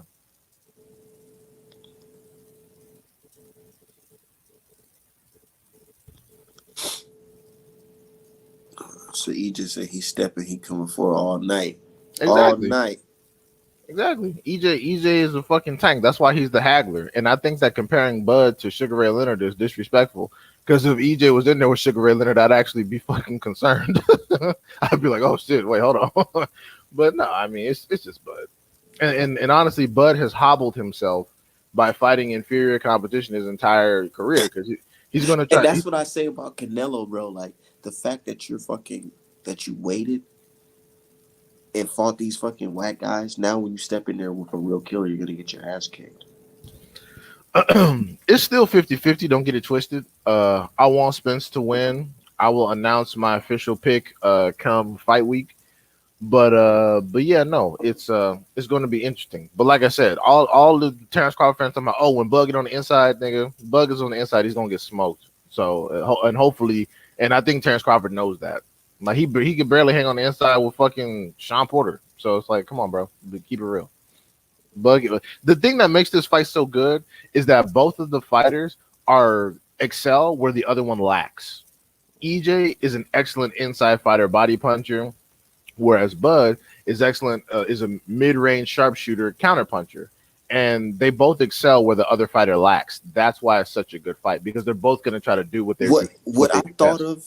So he just said he's stepping, he coming for all night. All Exactly. night. Exactly. EJ is a fucking tank. That's why he's the haggler. And I think that comparing Bud to Sugar Ray Leonard is disrespectful. Because if EJ was in there with Sugar Ray Leonard, I'd actually be fucking concerned. I'd be like, oh shit, wait, hold on. But no, I mean it's just Bud. And honestly, Bud has hobbled himself by fighting inferior competition his entire career because he's gonna And try. that's what I say about Canelo, bro. Like the fact that that you waited and fought these fucking whack guys. Now when you step in there with a real killer, you're gonna get your ass kicked. It's still 50-50. Don't get it twisted. I want Spence to win. I will announce my official pick come fight week. But yeah, no, it's going to be interesting. But like I said, all the Terrence Crawford fans talking about, oh, when Bug get on the inside, nigga, Bug is on the inside, he's gonna get smoked. So and hopefully, and I think Terrence Crawford knows that. Like he could barely hang on the inside with fucking Sean Porter. So it's like, come on, bro, keep it real. Bug. The thing that makes this fight so good is that both of the fighters are excel where the other one lacks. EJ is an excellent inside fighter, body puncher, whereas Bud is excellent, is a mid-range sharpshooter, counter puncher, and they both excel where the other fighter lacks. That's why it's such a good fight because they're both going to try to do what they're What I thought of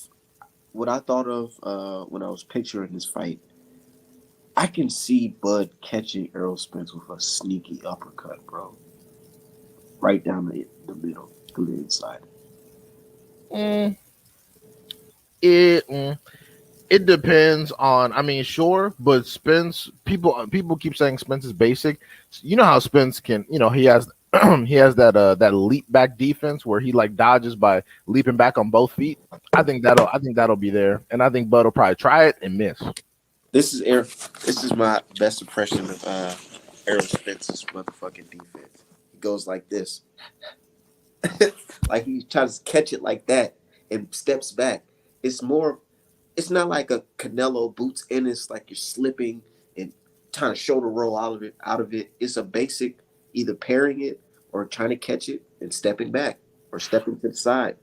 what I thought of when I was picturing this fight, I can see Bud catching Errol Spence with a sneaky uppercut, bro, right down the middle through the inside. Mm, it it depends on. I mean, sure, but Spence people keep saying Spence is basic. You know how Spence can. You know he has he has that leap back defense where he like dodges by leaping back on both feet. I think that'll be there, and I think Bud will probably try it and miss. This is Air. This is my best impression of Errol Spence's motherfucking defense. He goes like this, like he tries to catch it like that and steps back. It's more. It's not like a Canelo boots in. It's like you're slipping and trying to shoulder roll out of it. Out of it. It's a basic either parrying it or trying to catch it and stepping back or stepping to the side.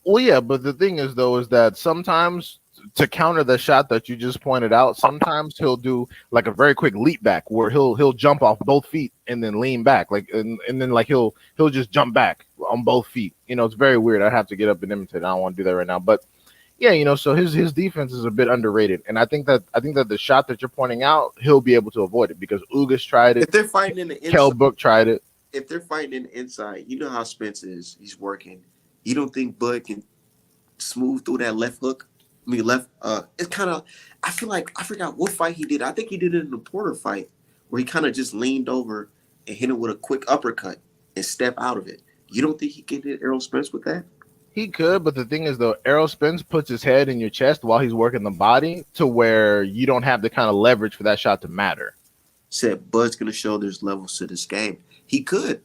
Yeah, but the thing is though is that sometimes to counter the shot that you just pointed out, sometimes he'll do like a very quick leap back where he'll jump off both feet and then lean back, like and then like he'll just jump back on both feet. You know, it's very weird. I have to get up and imitate. I don't want to do that right now, but yeah, you know, so his defense is a bit underrated, and I think that the shot that you're pointing out, he'll be able to avoid it because Ugas tried If it, they're fighting in the Kell inside, Brook tried it. if they're fighting in the inside, you know how Spence is. He's working. You don't think Bud can smooth through that left hook? I mean, left. It's kind of. I feel like I forgot what fight he did. I think he did it in the Porter fight where he kind of just leaned over and hit him with a quick uppercut and step out of it. You don't think he can hit Errol Spence with that? He could, but the thing is, though, Errol Spence puts his head in your chest while he's working the body to where you don't have the kind of leverage for that shot to matter. Said Bud's gonna show there's levels to this game. He could.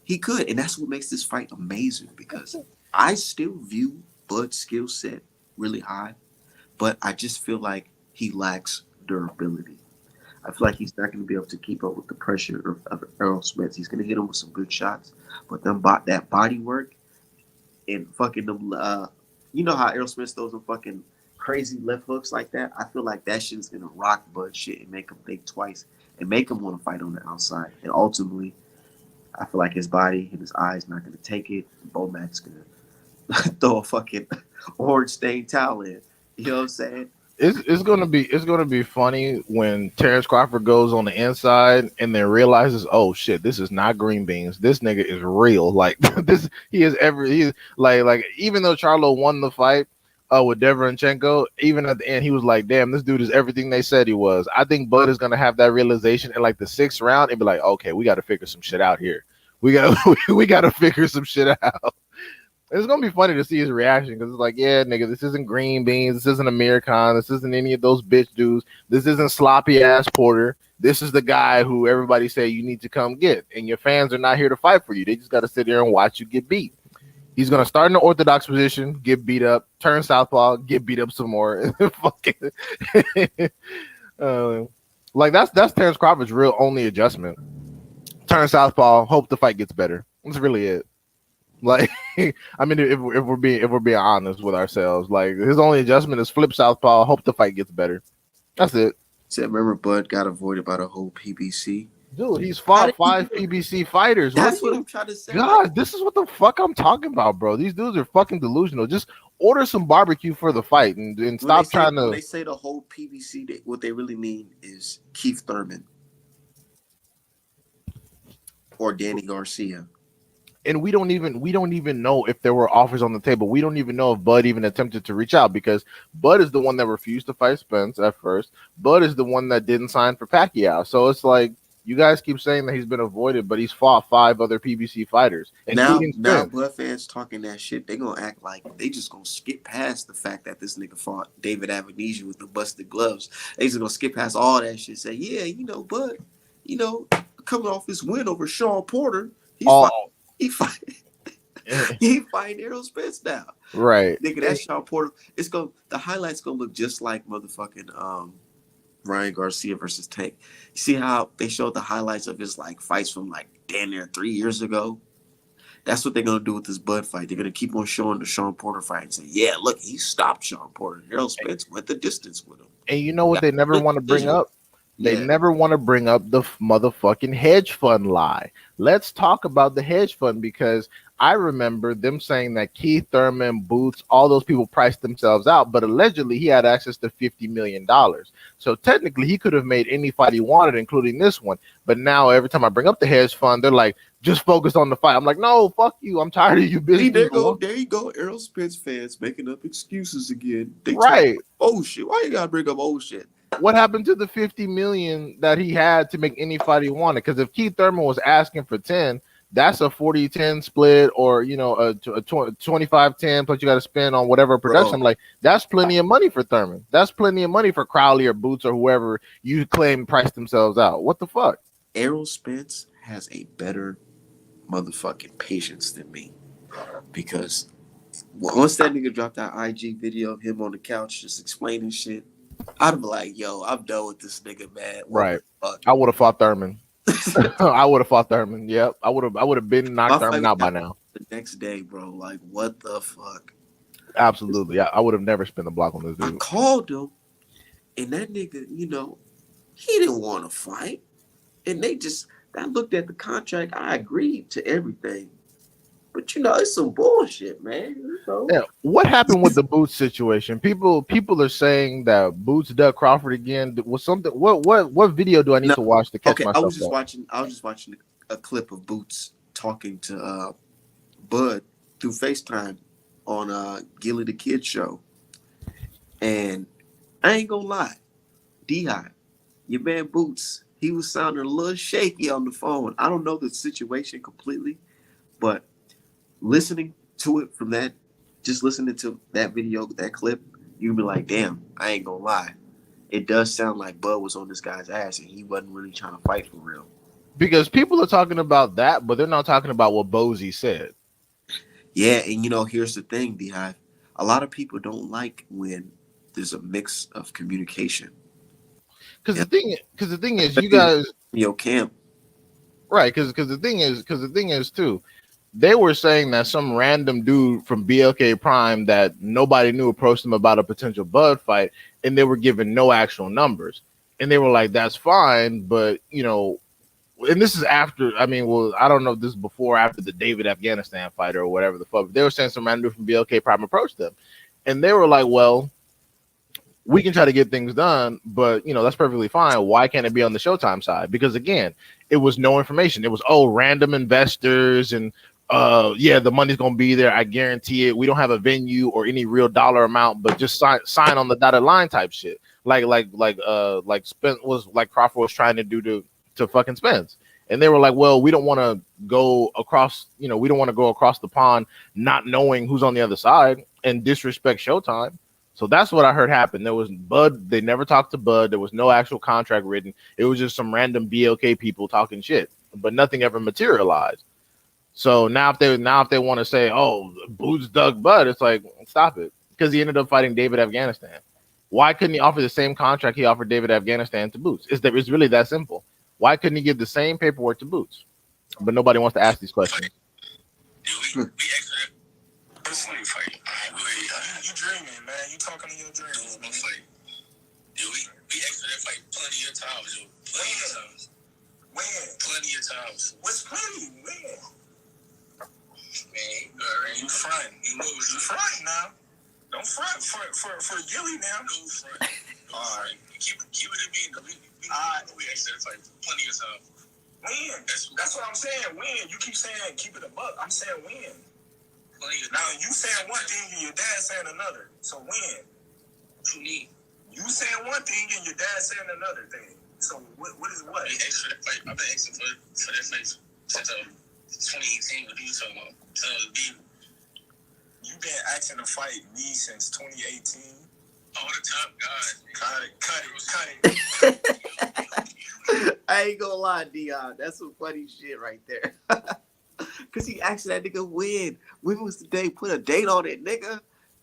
He could. And that's what makes this fight amazing because I still view Bud's skill set really high, but I just feel like he lacks durability. I feel like he's not going to be able to keep up with the pressure of Errol Spence. He's going to hit him with some good shots, but that body work and fucking them, you know how Errol Spence throws them fucking crazy left hooks like that? I feel like that shit's going to rock Bud shit and make him think twice and make him want to fight on the outside. And ultimately, I feel like his body and his eyes not going to take it. Bomac's going to throw a fucking orange stained towel in. You know what I'm saying? It's gonna be funny when Terrence Crawford goes on the inside and then realizes, oh shit, this is not green beans. This nigga is real. Like this, he's like even though Charlo won the fight with Deverenchenko, even at the end he was like, damn, this dude is everything they said he was. I think Bud is gonna have that realization in like the sixth round and be like, okay, we got to figure some shit out here. We got we got to figure some shit out. It's gonna be funny to see his reaction because it's like, yeah, nigga, this isn't green beans, this isn't Amir Khan, this isn't any of those bitch dudes, this isn't sloppy ass Porter. This is the guy who everybody say you need to come get, and your fans are not here to fight for you. They just got to sit there and watch you get beat. He's gonna start in the orthodox position, get beat up, turn southpaw, get beat up some more, and fucking uh, like that's Terrence Crawford's real only adjustment. Turn southpaw, hope the fight gets better. That's really it. Like, I mean, if we're being honest with ourselves, like his only adjustment is flip southpaw. Hope the fight gets better. That's it. Said, remember Bud got avoided by the whole PBC? Dude, he's fought five PBC fighters. That's what I'm trying to say. God, this is what the fuck I'm talking about, bro. These dudes are fucking delusional. Just order some barbecue for the fight and stop trying to. When they say the whole PBC, what they really mean is Keith Thurman or Danny Garcia. And we don't even know if there were offers on the table. We don't even know if Bud even attempted to reach out because Bud is the one that refused to fight Spence at first. Bud is the one that didn't sign for Pacquiao. So it's like you guys keep saying that he's been avoided, but he's fought five other PBC fighters. Now Bud fans talking that shit, they gonna act like they just gonna skip past the fact that this nigga fought David Avenisia with the busted gloves. They just gonna skip past all that shit. Say, yeah, Bud, coming off his win over Sean Porter, he fighting Errol Spence now. Right. Nigga, that's Sean Porter. The highlights gonna look just like motherfucking Ryan Garcia versus Tank. You see how they showed the highlights of his like fights from like damn near 3 years ago? That's what they're gonna do with this Bud fight. They're gonna keep on showing the Sean Porter fight and say, yeah, look, he stopped Sean Porter. Errol Spence went the distance with him. And you know what they never want to bring up? They Yeah, never want to bring up the motherfucking hedge fund lie. Let's talk about the hedge fund because I remember them saying that Keith Thurman, Boots, all those people priced themselves out, but allegedly he had access to $50 million. So technically, he could have made any fight he wanted, including this one. But now, every time I bring up the hedge fund, they're like, "Just focus on the fight." I'm like, "No, fuck you. I'm tired of you busy see, people." there you go, Errol Spence fans making up excuses again. They talk Right. old shit. Why you gotta bring up old shit? What happened to the 50 million that he had to make any fight he wanted? Because if Keith Thurman was asking for 10, that's a 40-10 split, or a 25-10 plus you got to spend on whatever production. Bro, I'm like, that's plenty of money for Thurman. That's plenty of money for Crowley or Boots or whoever you claim priced themselves out. What the fuck? Errol Spence has a better motherfucking patience than me because once that nigga dropped that IG video of him on the couch just explaining shit, I'd be like, yo, I'm done with this nigga, man. What Right. the fuck? I would have fought Thurman. I would have fought Thurman. Yep. I would have been knocked My fight Thurman with out by him now. the next day, bro. Like, what the fuck? Absolutely. I would have never spent the block on this I dude. called him, and that nigga, he didn't want to fight. And I looked at the contract. I agreed to everything. But, it's some bullshit, man. Yeah, what happened with the Boots situation? People are saying that Boots dug Crawford again. Was something? What video do I need No, to watch to catch okay, myself up? I was just watching a clip of Boots talking to Bud through FaceTime on Gilly the Kid show. And I ain't gonna lie, D-High, your man Boots, he was sounding a little shaky on the phone. I don't know the situation completely, but listening to it from that, just listening to that video, that clip, you'd be like, damn, I ain't gonna lie. It does sound like Bud was on this guy's ass and he wasn't really trying to fight for real. Because people are talking about that, but they're not talking about what Bozy said. Yeah, and here's the thing, Beehive. A lot of people don't like when there's a mix of communication. Because Yeah. the thing is, you guys, Camp. right? Because the thing is too, they were saying that some random dude from BLK Prime that nobody knew approached them about a potential Bud fight, and they were given no actual numbers, and they were like, "That's fine," but and this is after. I mean, well, I don't know if this is before or after the David Afghanistan fight or whatever the fuck. They were saying some random dude from BLK Prime approached them, and they were like, "Well, we can try to get things done, but that's perfectly fine. Why can't it be on the Showtime side?" Because again, it was no information. It was random investors and yeah, the money's gonna be there. I guarantee it. We don't have a venue or any real dollar amount, but just sign on the dotted line type shit. Like Spence was like Crawford was trying to do to fucking Spence. And they were like, well, we don't want to go across, we don't want to go across the pond not knowing who's on the other side and disrespect Showtime. So that's what I heard happen. There was Bud. They never talked to Bud. There was no actual contract written. It was just some random BLK people talking shit, but nothing ever materialized. So now if they want to say, oh, Boots dug Bud, it's like, stop it. Because he ended up fighting David Afghanistan. Why couldn't he offer the same contract he offered David Afghanistan to Boots? It's really that simple. Why couldn't he give the same paperwork to Boots? But nobody wants to ask these questions. We extra personally fight. You dreaming, man. You talking in your dreams. No fight. We extra that fight plenty of times, yo. Plenty of times. When? Plenty of times. What's plenty? When? Man, you front. You know you front now. Don't front for Gilly now. No front. No all right. Keep it in being. We extra that fight plenty of times. When? That's what I'm saying. When? You keep saying keep it a buck. I'm saying when. Now you saying one thing and your dad saying another. So when? What you need? You saying one thing and your dad saying another thing. So what is what? I've been asking for that fight since 2018. What are you talking about? So you've been asking to fight me since 2018. All the time, God. Cut it. I ain't gonna lie, Dion. That's some funny shit right there. Cause he asked that nigga when was the day? Put a date on it, nigga.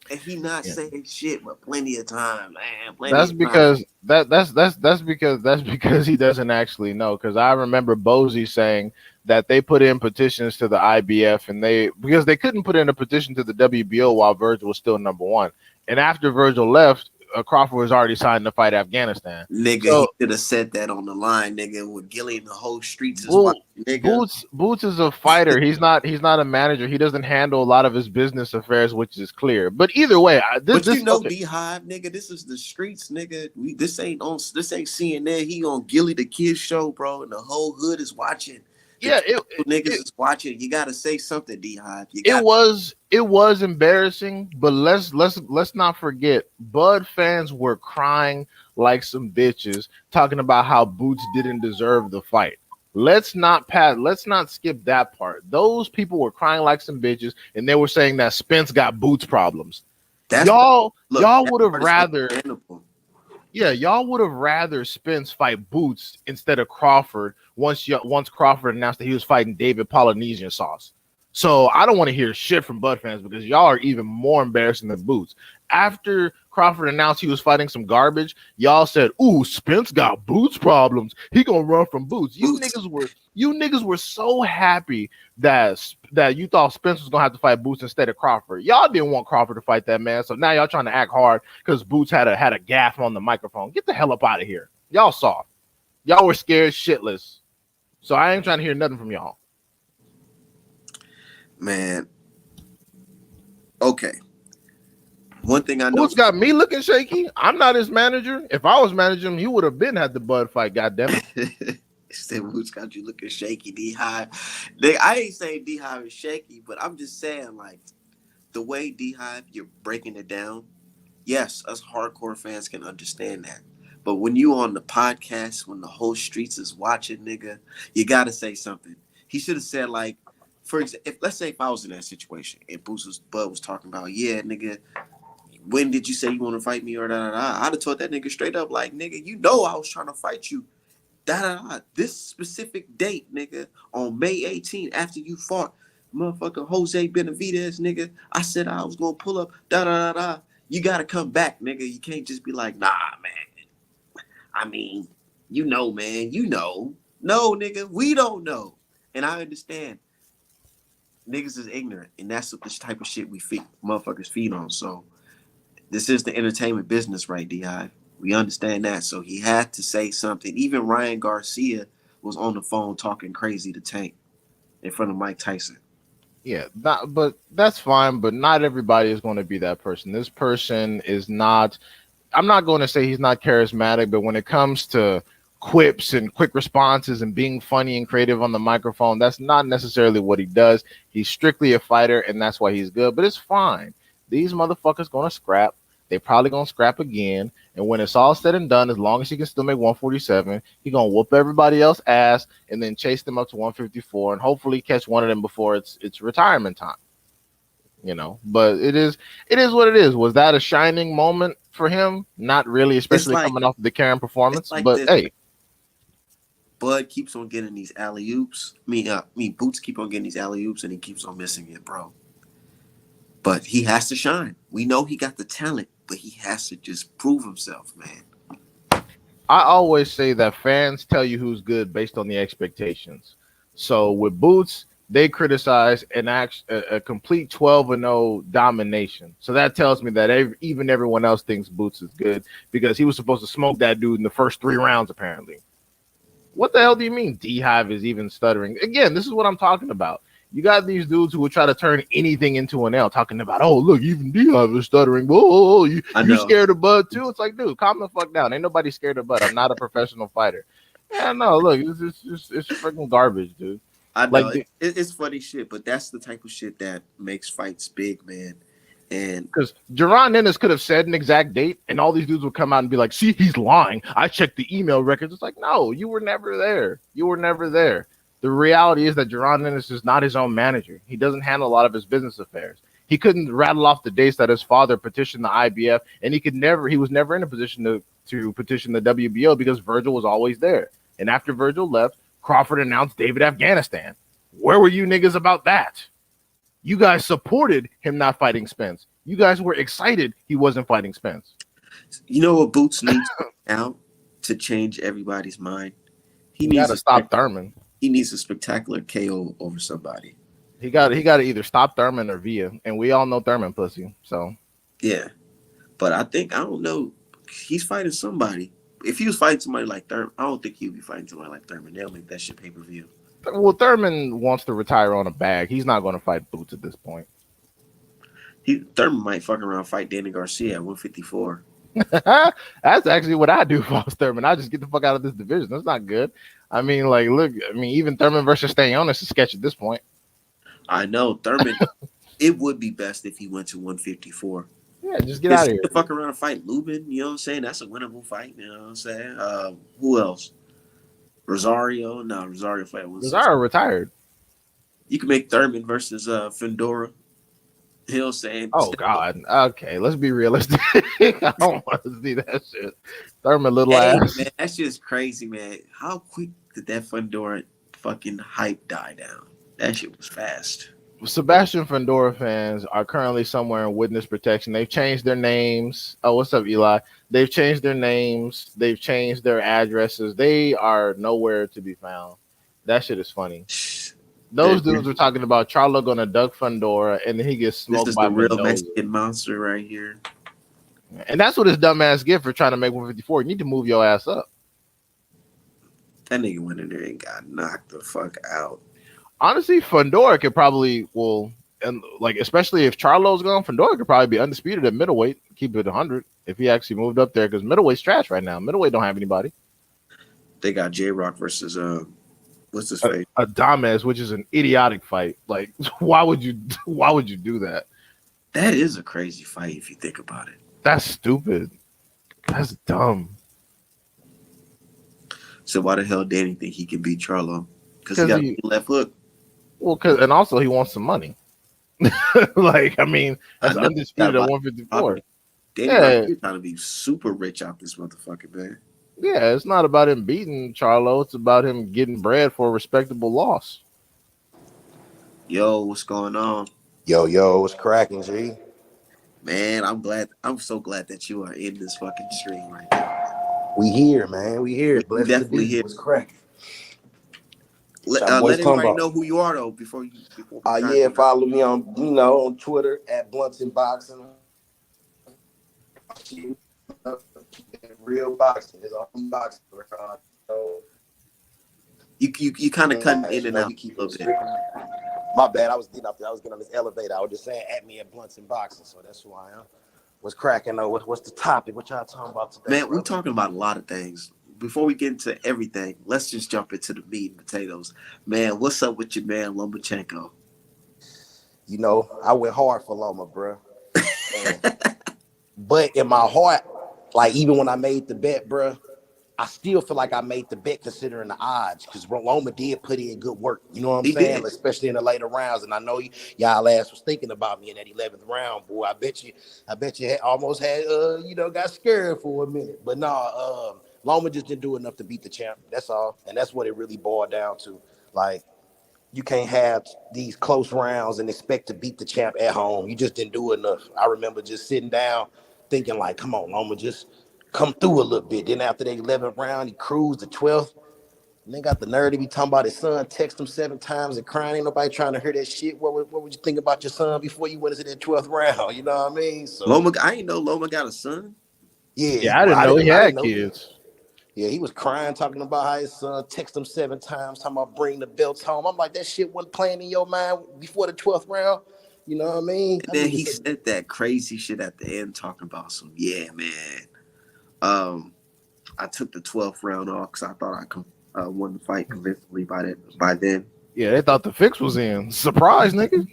And he not saying shit, but plenty of time, man. That's because that's because he doesn't actually know. Because I remember Bozy saying that they put in petitions to the IBF, and because they couldn't put in a petition to the WBO while Virgil was still number one. And after Virgil left, Crawford was already signed to fight Afghanistan. Nigga, So he could have said that on the line, nigga, with Gilly and the whole streets is Bo- watching, nigga. Boots is a fighter. He's not a manager. He doesn't handle a lot of his business affairs, which is clear. But either way, But you know, okay. Beehive, nigga, this is the streets, nigga. This ain't CNN. He on Gilly the Kid show, bro, and the whole hood is watching. Niggas is watching. You gotta say something, Beehive. It was embarrassing, but let's not forget, Bud fans were crying like some bitches, talking about how Boots didn't deserve the fight. Let's not skip that part. Those people were crying like some bitches, and they were saying that Spence got Boots problems. Y'all would have rather. Yeah, y'all would have rather Spence fight Boots instead of Crawford once Crawford announced that he was fighting David Polynesian Sauce. So I don't want to hear shit from Bud fans because y'all are even more embarrassing than Boots. After Crawford announced he was fighting some garbage, y'all said, "Ooh, Spence got Boots problems. He gonna run from Boots." You niggas were so happy that you thought Spence was gonna have to fight Boots instead of Crawford. Y'all didn't want Crawford to fight that man, so now y'all trying to act hard because Boots had a gaff on the microphone. Get the hell up out of here. Y'all saw. Y'all were scared shitless. So I ain't trying to hear nothing from y'all. Man. Okay. One thing I know. Boots got me looking shaky. I'm not his manager. If I was managing him, he would have been had the Bud fight. Goddamn it. Said Boots got you looking shaky, D-Hive. I ain't saying D-Hive is shaky, but I'm just saying, like, the way D-Hive, you're breaking it down. Yes, us hardcore fans can understand that. But when you on the podcast, when the whole streets is watching, nigga, you gotta say something. He should have said, like, for example, let's say if I was in that situation and Bud was talking about, yeah, nigga, when did you say you want to fight me or da da da? I'd have told that nigga straight up, like, nigga, you know I was trying to fight you. Da da da. This specific date, nigga, on May 18th, after you fought motherfucker Jose Benavidez, nigga, I said I was gonna pull up. Da da da da. You gotta come back, nigga. You can't just be like, nah, man. I mean, you know, man. You know, no, nigga, we don't know, and I understand. Niggas is ignorant, and that's what this type of shit we feed motherfuckers feed on. So this is the entertainment business, right, D.I.? We understand that. So he had to say something. Even Ryan Garcia was on the phone talking crazy to Tank in front of Mike Tyson. Yeah, but that's fine. But not everybody is going to be that person. This person is not. I'm not going to say he's not charismatic, but when it comes to quips and quick responses and being funny and creative on the microphone, that's not necessarily what he does. He's strictly a fighter, and that's why he's good. But it's fine. These motherfuckers going to scrap. They probably going to scrap again. And when it's all said and done, as long as he can still make 147, he going to whoop everybody else ass and then chase them up to 154 and hopefully catch one of them before it's retirement time. You know, but it is what it is. Was that a shining moment for him? Not really, especially coming off the Karen performance. Like but hey, Bud keeps on getting these alley-oops. Boots keep on getting these alley-oops and he keeps on missing it, bro. But he has to shine. We know he got the talent, but he has to just prove himself, man. I always say that fans tell you who's good based on the expectations. So with Boots, they criticize a complete 12-0 domination. So that tells me that even everyone else thinks Boots is good because he was supposed to smoke that dude in the first 3 rounds, apparently. What the hell do you mean D-Hive is even stuttering? Again, this is what I'm talking about. You got these dudes who will try to turn anything into an L, talking about, oh, look, even D-Hive is stuttering. Whoa, you scared of Bud too? It's like, dude, calm the fuck down. Ain't nobody scared of Bud. I'm not a professional fighter. Yeah, no, look, it's freaking garbage, dude. I know. Like, it's funny shit, but that's the type of shit that makes fights big, man. And because Jaron Ennis could have said an exact date, and all these dudes would come out and be like, see, he's lying. I checked the email records. It's like, no, you were never there. You were never there. The reality is that Jaron Ennis is not his own manager. He doesn't handle a lot of his business affairs. He couldn't rattle off the dates that his father petitioned the IBF, and he was never in a position to petition the WBO because Virgil was always there. And after Virgil left, Crawford announced David Afghanistan. Where were you niggas about that? You guys supported him not fighting Spence. You guys were excited he wasn't fighting Spence. You know what Boots needs now to change everybody's mind? He needs to stop Thurman. He needs a spectacular KO over somebody. He got to either stop Thurman or Villa, and we all know Thurman pussy. So yeah, but I don't know. He's fighting somebody. If he was fighting somebody like Thurman, I don't think he'd be fighting somebody like Thurman. They'll make that shit pay-per-view. Well, Thurman wants to retire on a bag. He's not going to fight Boots at this point. Thurman might fuck around fight Danny Garcia at 154. That's actually what I do if I was Thurman. I just get the fuck out of this division. That's not good. I mean, like, look, I mean, even Thurman versus Stayonis is sketch at this point. I know Thurman. It would be best if he went to 154. Yeah, just get out of here. Fuck around and fight Lubin. You know what I'm saying? That's a winnable fight. You know what I'm saying? Who else? Rosario? No, Rosario fight. Rosario retired. You can make Thurman versus Fendora. You know what I'm saying? Oh God. Okay, let's be realistic. I don't want to see that shit. Thurman little ass. Man, that's just crazy, man. How quick did that Fendora fucking hype die down? That shit was fast. Sebastian Fendora fans are currently somewhere in witness protection. They've changed their names. Oh, what's up, Eli? They've changed their names. They've changed their addresses. They are nowhere to be found. That shit is funny. Those dudes were talking about Charlo gonna duck Fendora, and then he gets smoked this is by the real Mendoza. Mexican monster right here. And that's what his dumb ass get for trying to make 154. You need to move your ass up. That nigga went in there and got knocked the fuck out. Honestly, Fendora could probably, and like especially if Charlo's gone, Fendora could probably be undisputed at middleweight, keep it 100 if he actually moved up there, because middleweight's trash right now. Middleweight don't have anybody. They got J-Rock versus what's his face? Adames, which is an idiotic fight. Like, why would you do that? That is a crazy fight if you think about it. That's stupid. That's dumb. So why the hell Danny think he can beat Charlo? Because he got a left hook. Well, and also he wants some money. Like, I mean, that's undisputed at 154. Danny trying to be super rich out this motherfucker, man. Yeah, it's not about him beating Charlo. It's about him getting bread for a respectable loss. Yo, what's going on? Yo, what's cracking, G? Man, I'm so glad that you are in this fucking stream right now. We here, man. We here. We definitely here. What's cracking? Let everybody know who you are, though, before follow me on, on Twitter at Blunts and Boxing. Real boxing is all boxing. You kind of cutting in and out a little bit. My bad. I was getting up there. I was getting on this elevator. I was just saying, at me at Blunts and Boxing. So that's who I am. What's cracking though? What's the topic? What y'all talking about today? Man, we're talking about a lot of things. Before we get into everything, let's just jump into the meat and potatoes. Man, what's up with your man Lomachenko? I went hard for Loma, bro. But in my heart, like even when I made the bet, bro, I still feel like I made the bet considering the odds, because Loma did put in good work. You know what I'm saying? Did. Especially in the later rounds. And I know y'all ass was thinking about me in that 11th round, boy. I bet you almost had got scared for a minute. But nah, Loma just didn't do enough to beat the champ. That's all. And that's what it really boiled down to. Like, you can't have these close rounds and expect to beat the champ at home. You just didn't do enough. I remember just sitting down thinking like, come on, Loma, just come through a little bit. Then after the 11th round, he cruised the 12th. And then got the nerve to be talking about his son, text him 7 times and crying. Ain't nobody trying to hear that shit. What would you think about your son before you went into that 12th round? You know what I mean? So Loma, I didn't know Loma got a son. Yeah, I didn't know he had kids. Yeah, he was crying, talking about how his son texted him 7 times, talking about bring the belts home. I'm like, that shit wasn't playing in your mind before the 12th round. You know what I mean? And then he said that crazy shit at the end, talking about some, yeah, man. I took the 12th round off because I thought I won the fight convincingly by then. Yeah, they thought the fix was in. Surprise, nigga.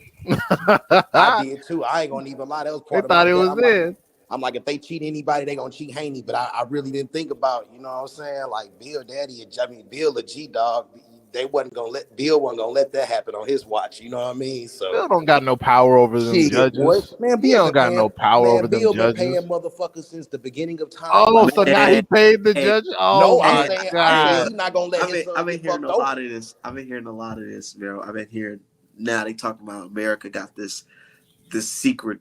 I did too. I ain't gonna even lie. That was part they thought it was in. I'm like, if they cheat anybody, they gonna cheat Haney. But I really didn't think about, you know what I'm saying? Like Bill a G-Dog, Bill wasn't gonna let that happen on his watch. You know what I mean? So Bill don't got no power over them judges. Boy. Man, Bill don't got no power over them judges. Bill been paying motherfuckers since the beginning of time. Oh, so now he paid the judges? Oh, no, I'm saying he's not gonna let his son I've been hearing a over. lot of this. I've been hearing a lot of this, bro. I've been hearing now they talking about America got this secret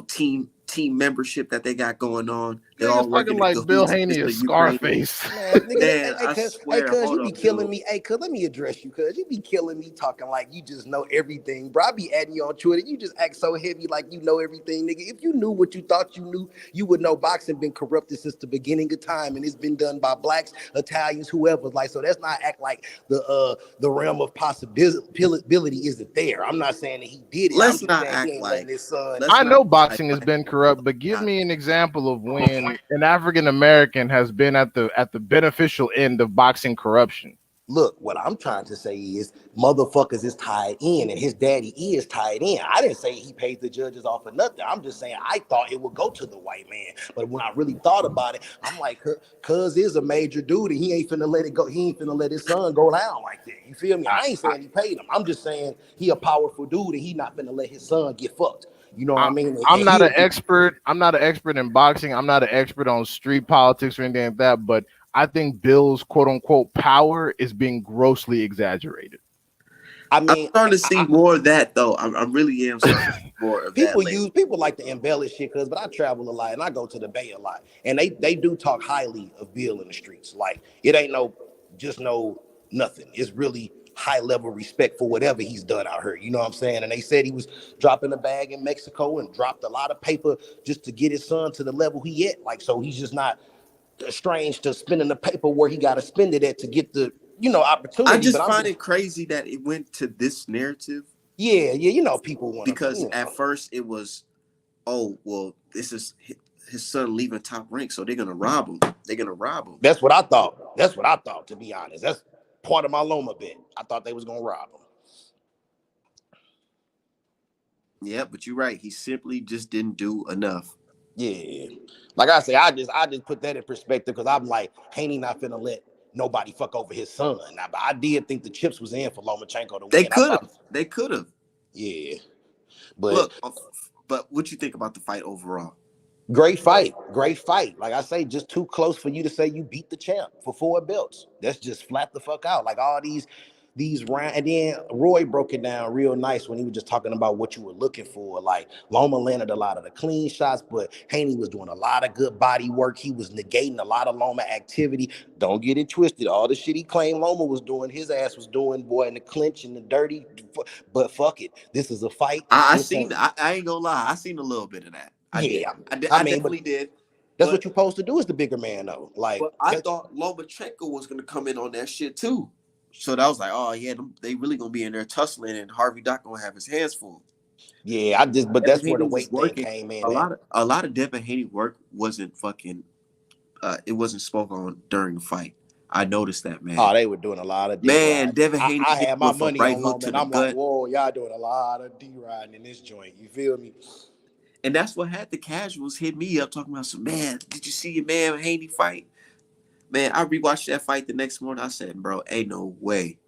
team team membership that they got going on. They're Niggas all talking working in like Bill cahoots Haney against is the Ukraine. Scarface. Man, nigga, Man, I cuz swear, you be hold up, killing dude. me. Hey, cuz let me address you, cuz you be killing me talking like you just know everything, bro. I be adding you on Twitter. You just act so heavy like you know everything, nigga. If you knew what you thought you knew, you would know boxing been corrupted since the beginning of time, and it's been done by blacks, Italians, whoever. Like, so that's not act like the realm of possibility isn't there. I'm not saying that he did it. I'm Let's just not saying he act ain't letting like. his son. Let's I not know act boxing has like been corrupt, but give me an example of when an African American has been at the beneficial end of boxing corruption. Look, what I'm trying to say is motherfuckers is tied in, and his daddy is tied in. I didn't say he paid the judges off of nothing. I'm just saying I thought it would go to the white man. But when I really thought about it, I'm like, cuz is a major dude, and he ain't finna let it go. He ain't finna let his son go down like that. You feel me? I ain't saying he paid him. I'm just saying he a powerful dude, and he not finna let his son get fucked. You know what I mean? I'm not an expert. I'm not an expert in boxing. I'm not an expert on street politics or anything like that. But I think Bill's quote unquote power is being grossly exaggerated. I mean, I'm starting to see more of that though. I really am starting to see more of that. People like to embellish shit, but I travel a lot and I go to the Bay a lot, and they do talk highly of Bill in the streets. Like, it ain't no nothing. It's really high level respect for whatever he's done out here. You know what I'm saying? And they said he was dropping a bag in Mexico and dropped a lot of paper just to get his son to the level he at. Like, so he's just not strange to spending the paper where he got to spend it at to get the opportunity. I just find it crazy that it went to this narrative. Yeah, people want because at first it was, oh well, this is his son leaving Top Rank, so they're gonna rob him. That's what I thought. To be honest, that's part of my Loma bet. I thought they was gonna rob him. Yeah, but you're right. He simply just didn't do enough. Yeah, like I say, I just put that in perspective because I'm like, Haney not finna let nobody fuck over his son. Now, but I did think the chips was in for Lomachenko to win. They could have. Yeah, but look, but what you think about the fight overall? Great fight. Like I say, just too close for you to say you beat the champ for 4 belts. That's just flat the fuck out. Like all these rounds, and then Roy broke it down real nice when he was just talking about what you were looking for. Like Loma landed a lot of the clean shots, but Haney was doing a lot of good body work. He was negating a lot of Loma activity. Don't get it twisted. All the shit he claimed Loma was doing, his ass was doing, boy, in the clinch and the dirty. But fuck it, this is a fight. I ain't gonna lie. I seen a little bit of that. I definitely did. That's what you're supposed to do as the bigger man, though. Like, but I thought Lomachenko was gonna come in on that shit too. So that was like, oh yeah, they really gonna be in there tussling, and Harvey Dock gonna have his hands full. Yeah, but that's where the weight thing came in. A lot of Devin Haney work wasn't fucking. It wasn't spoken on during the fight. I noticed that, man. Oh, they were doing a lot of D-riding. Devin Haney. I had my money right on hook Loma, and I'm like, whoa, y'all doing a lot of D-riding in this joint. You feel me? And that's what had the casuals hit me up talking about some, man, did you see your man Haney fight? Man, I rewatched that fight the next morning. I said, bro, ain't no way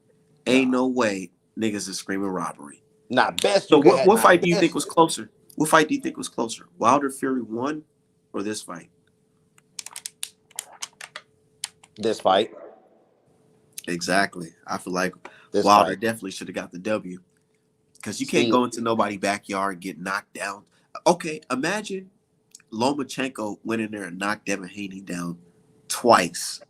niggas is screaming robbery. Not best. So what fight do you think was closer? What fight do you think was closer? Wilder Fury 1 or this fight? This fight. Exactly. I feel like Wilder definitely should have got the W. Because you can't go into nobody's backyard and get knocked down. Okay, imagine Lomachenko went in there and knocked Devin Haney down twice.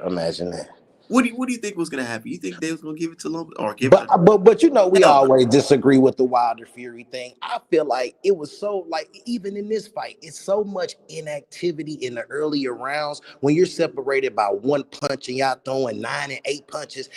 Imagine that. What do you think was gonna happen? You think they was gonna give it to Loma or give it? But we always disagree with the Wilder Fury thing. I feel like it was so even in this fight, it's so much inactivity in the earlier rounds when you're separated by 1 punch and y'all throwing 9 and 8 punches.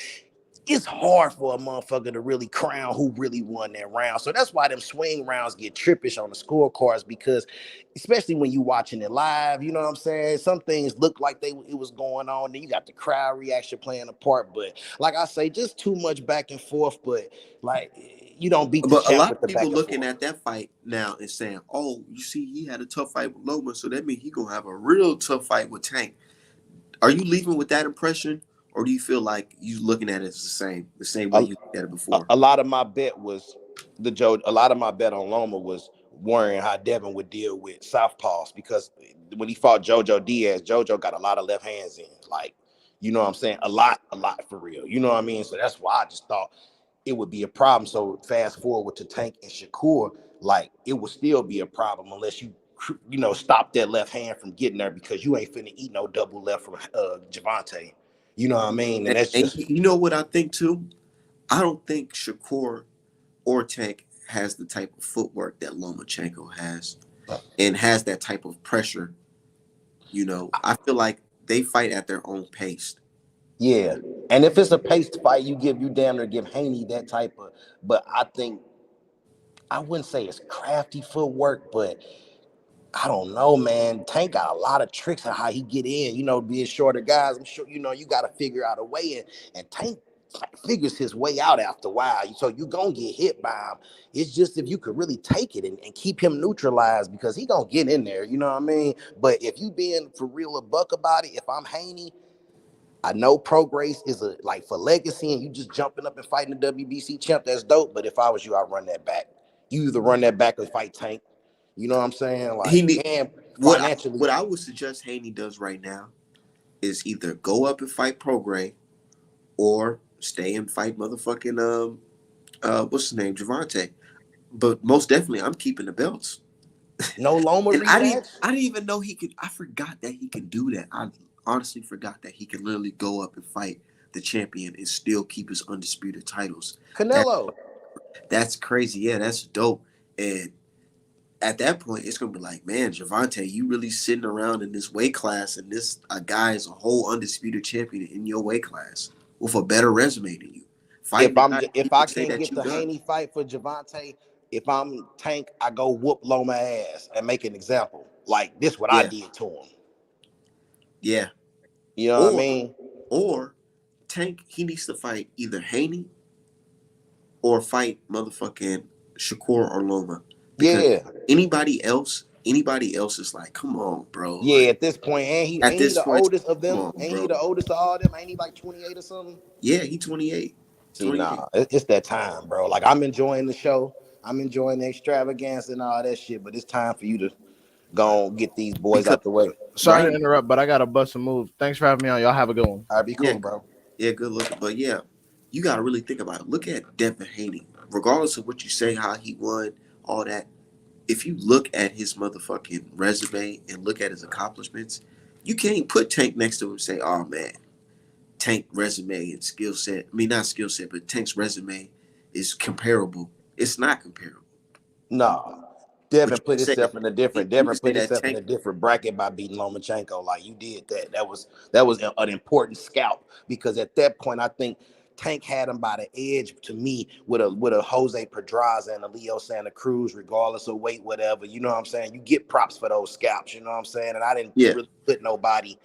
It's hard for a motherfucker to really crown who really won that round. So that's why them swing rounds get trippish on the scorecards, because especially when you watching it live, you know what I'm saying? Some things look like it was going on. Then you got the crowd reaction playing a part. But like I say, just too much back and forth. But like, you don't beat the champ. But a lot of people looking at that fight now and saying, oh, you see, he had a tough fight with Loma, so that means he going to have a real tough fight with Tank. Are you leaving with that impression? Or do you feel like you looking at it as the same way you looked at it before? A lot of my bet was a lot of my bet on Loma was worrying how Devin would deal with southpaws, because when he fought Jojo Diaz, Jojo got a lot of left hands in. Like, you know what I'm saying? A lot for real. You know what I mean? So that's why I just thought it would be a problem. So fast forward to Tank and Shakur, like it would still be a problem unless you stop that left hand from getting there, because you ain't finna eat no double left from Javante. You know what I mean? And that's And just you know what I think too? I don't think Shakur or Tank has the type of footwork that Lomachenko has, and has that type of pressure. I feel like they fight at their own pace. yeah. And if it's a paced fight, you damn near give Haney that type of. But I think I wouldn't say it's crafty footwork, but I don't know, man. Tank got a lot of tricks on how he get in. Being shorter guys, I'm sure you got to figure out a way. And Tank figures his way out after a while. So you gonna get hit by him. It's just if you could really take it and keep him neutralized, because he gonna get in there. You know what I mean? But if you being for real a buck about it, if I'm Haney, I know Prograis is like for legacy, and you just jumping up and fighting the WBC champ. That's dope. But if I was you, I'd run that back. You either run that back or fight Tank. You know what I'm saying? Like, and financially, what I would suggest Haney does right now is either go up and fight Prograis, or stay and fight motherfucking what's his name, Javante. But most definitely, I'm keeping the belts. No Loma rematch. I didn't even know he could. I forgot that he could do that. I honestly forgot that he could literally go up and fight the champion and still keep his undisputed titles. Canelo. That's crazy. Yeah, that's dope. And at that point, it's gonna be like, man, Javante, you really sitting around in this weight class, and this guy is a whole undisputed champion in your weight class with a better resume than you. If I can't get the Haney fight for Javante, if I'm Tank, I go whoop Loma ass and make an example. Like this, what I did to him. Yeah, you know what I mean. Or Tank, he needs to fight either Haney or fight motherfucking Shakur or Loma. Because anybody else is like, come on, bro. Yeah, like, at this point, ain't he the oldest of them? Ain't he the oldest of all of them? Ain't he like 28 or something? Yeah, he 28. See, it's that time, bro. Like, I'm enjoying the show. I'm enjoying the extravaganza and all that shit, but it's time for you to go and get these boys out the way. Sorry to interrupt, but I got to bust a move. Thanks for having me on. Y'all have a good one. All right, be cool, bro. Yeah, good looking. But yeah, you got to really think about it. Look at Devin Haney. Regardless of what you say, how he won, all that, if you look at his motherfucking resume and look at his accomplishments, you can't put Tank next to him and say, oh, man, Tank resume and skill set. I mean, not skill set, but Tank's resume is comparable. It's not comparable. No. Devin put himself in a different bracket by beating Lomachenko. Like, you did that. That was an important scalp, because at that point, I think Tank had him by the edge to me with a Jose Pedraza and a Leo Santa Cruz, regardless of weight, whatever. You know what I'm saying? You get props for those scalps. You know what I'm saying? And I didn't really put nobody.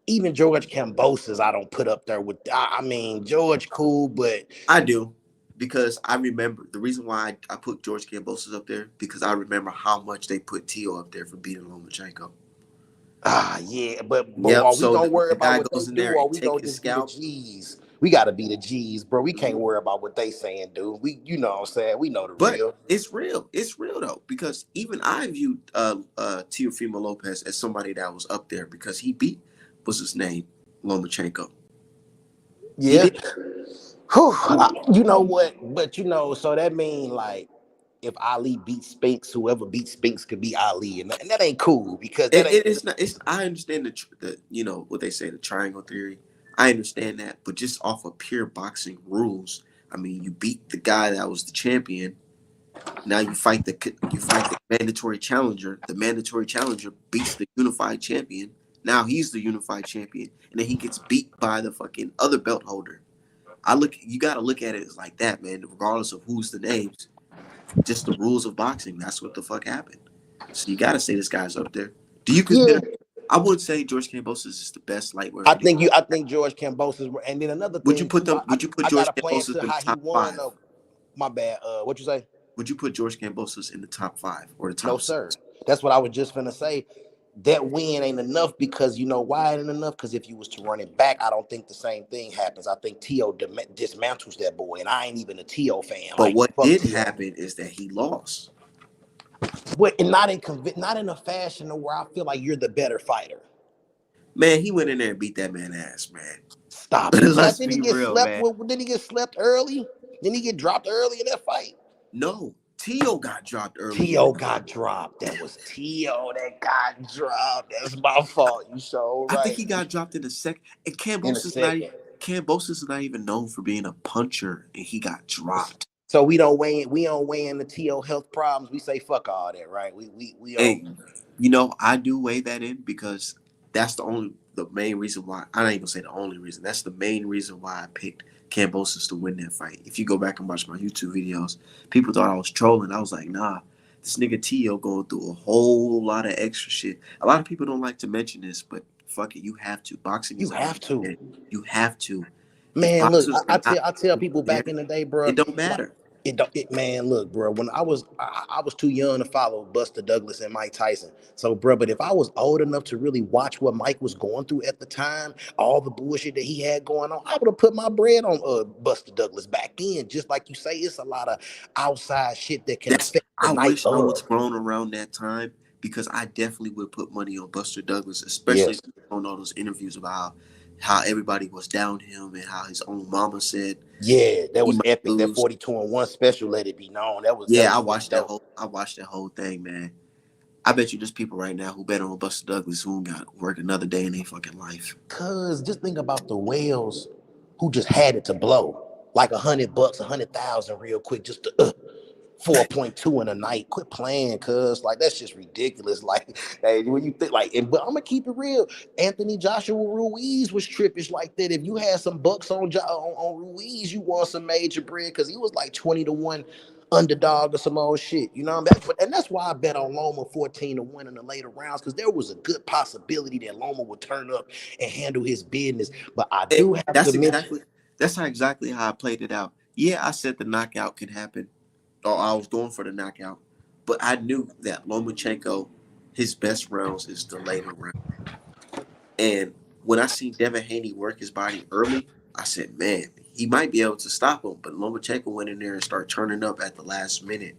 Even George Kambosos, I don't put up there with. I mean, George cool, but I do, because I remember the reason why I put George Kambosos up there, because I remember how much they put Tio up there for beating Lomachenko. Yeah, but are we gonna worry about what they do, or we gonna just be the G's? We gotta be the G's, bro. We can't worry about what they saying, dude. You know what I'm saying? We know the real. It's real. It's real though, because even I viewed Teofimo Lopez as somebody that was up there, because he beat, what's his name, Lomachenko. Yeah. You know what? But so that mean like, if Ali beats Spinks, whoever beats Spinks could be Ali, and that ain't cool, because it's not. I understand the what they say, the triangle theory. I understand that, but just off of pure boxing rules, I mean, you beat the guy that was the champion. Now you fight the mandatory challenger. The mandatory challenger beats the unified champion. Now he's the unified champion, and then he gets beat by the fucking other belt holder. You got to look at it as like that, man. Regardless of who's the names, just the rules of boxing. That's what the fuck happened. So you got to say this guy's up there. Do you consider? Yeah. I would say George Kambosos is the best lightweight. I think George Kambosos. And then another thing. Would you put George Kambosos in the top 5? My bad. What you say? Would you put George Kambosos in the top 5 or the top? No, sir. That's what I was just gonna say. That win ain't enough, because you know why it ain't enough? Because if you was to run it back, I don't think the same thing happens. I think Tio dismantles that boy, and I ain't even a Tio fan. But what did happen is that he lost. But not in a fashion where I feel like you're the better fighter. Man, he went in there and beat that man ass, man. Stop it. Did he get slept early? Didn't he get dropped early in that fight? No, Tio got dropped early. Tio got dropped. That was Tio that got dropped. That's my fault. You so right. I think he got dropped in the second. And Kambosos is not even known for being a puncher, and he got dropped. So we don't weigh in the Tio health problems. We say fuck all that, right? We Hey, you know, I do weigh that in because that's the main reason why. I don't even say the only reason. That's the main reason why I picked Kambosos to win that fight. If you go back and watch my YouTube videos, people thought I was trolling. I was like, nah, this nigga Tio going through a whole lot of extra shit. A lot of people don't like to mention this, but fuck it, you have to. Boxing is you have to. Man, look, I tell people back in the day, bro. It don't matter. Man, look, bro. When I was too young to follow Buster Douglas and Mike Tyson. So, bro, but if I was old enough to really watch what Mike was going through at the time, all the bullshit that he had going on, I would have put my bread on Buster Douglas back then. Just like you say, it's a lot of outside shit that can affect the night. I wish I was grown around that time because I definitely would put money on Buster Douglas, especially on all those interviews about how everybody was down him and how his own mama said. Yeah, that was epic. Lose. That 42-1 special, let it be known. I watched that whole thing, man. I bet you there's people right now who bet on Buster Douglas who got work another day in their fucking life. Cause just think about the whales who just had it to blow. Like $100, 100,000 real quick, just to 4.2 in a night. Quit playing, cuz like that's just ridiculous. Like, hey, when you think but I'm gonna keep it real. Anthony Joshua Ruiz was trippish like that. If you had some bucks on Ruiz, you won some major bread because he was like 20-1 underdog or some old shit. You know what I mean? And that's why I bet on Loma 14-1 in the later rounds, because there was a good possibility that Loma would turn up and handle his business. But I do have to mention that's exactly how I played it out. Yeah, I said the knockout could happen. Or I was going for the knockout, but I knew that Lomachenko, his best rounds is the later round. And when I seen Devin Haney work his body early, I said, man, he might be able to stop him. But Lomachenko went in there and started turning up at the last minute.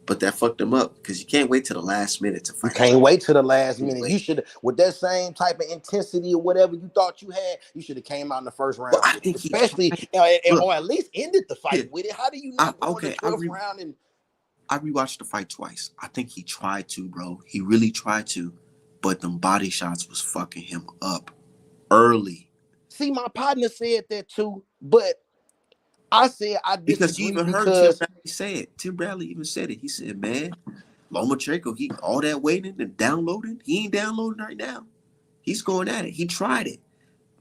But that fucked him up because you can't wait till the last minute to fight. You can't wait till the last minute. You should, with that same type of intensity or whatever you thought you had, you should have came out in the first round. But I think or at least ended the fight with it. How do you not go in the 12th round? And I rewatched the fight twice. I think he tried to, bro. He really tried to, but them body shots was fucking him up early. See, my partner said that too, but I said I disagree because you even heard Tim Bradley say it. Tim Bradley even said it. He said, man, Lomachenko, he all that waiting and downloading, he ain't downloading right now. He's going at it. He tried it.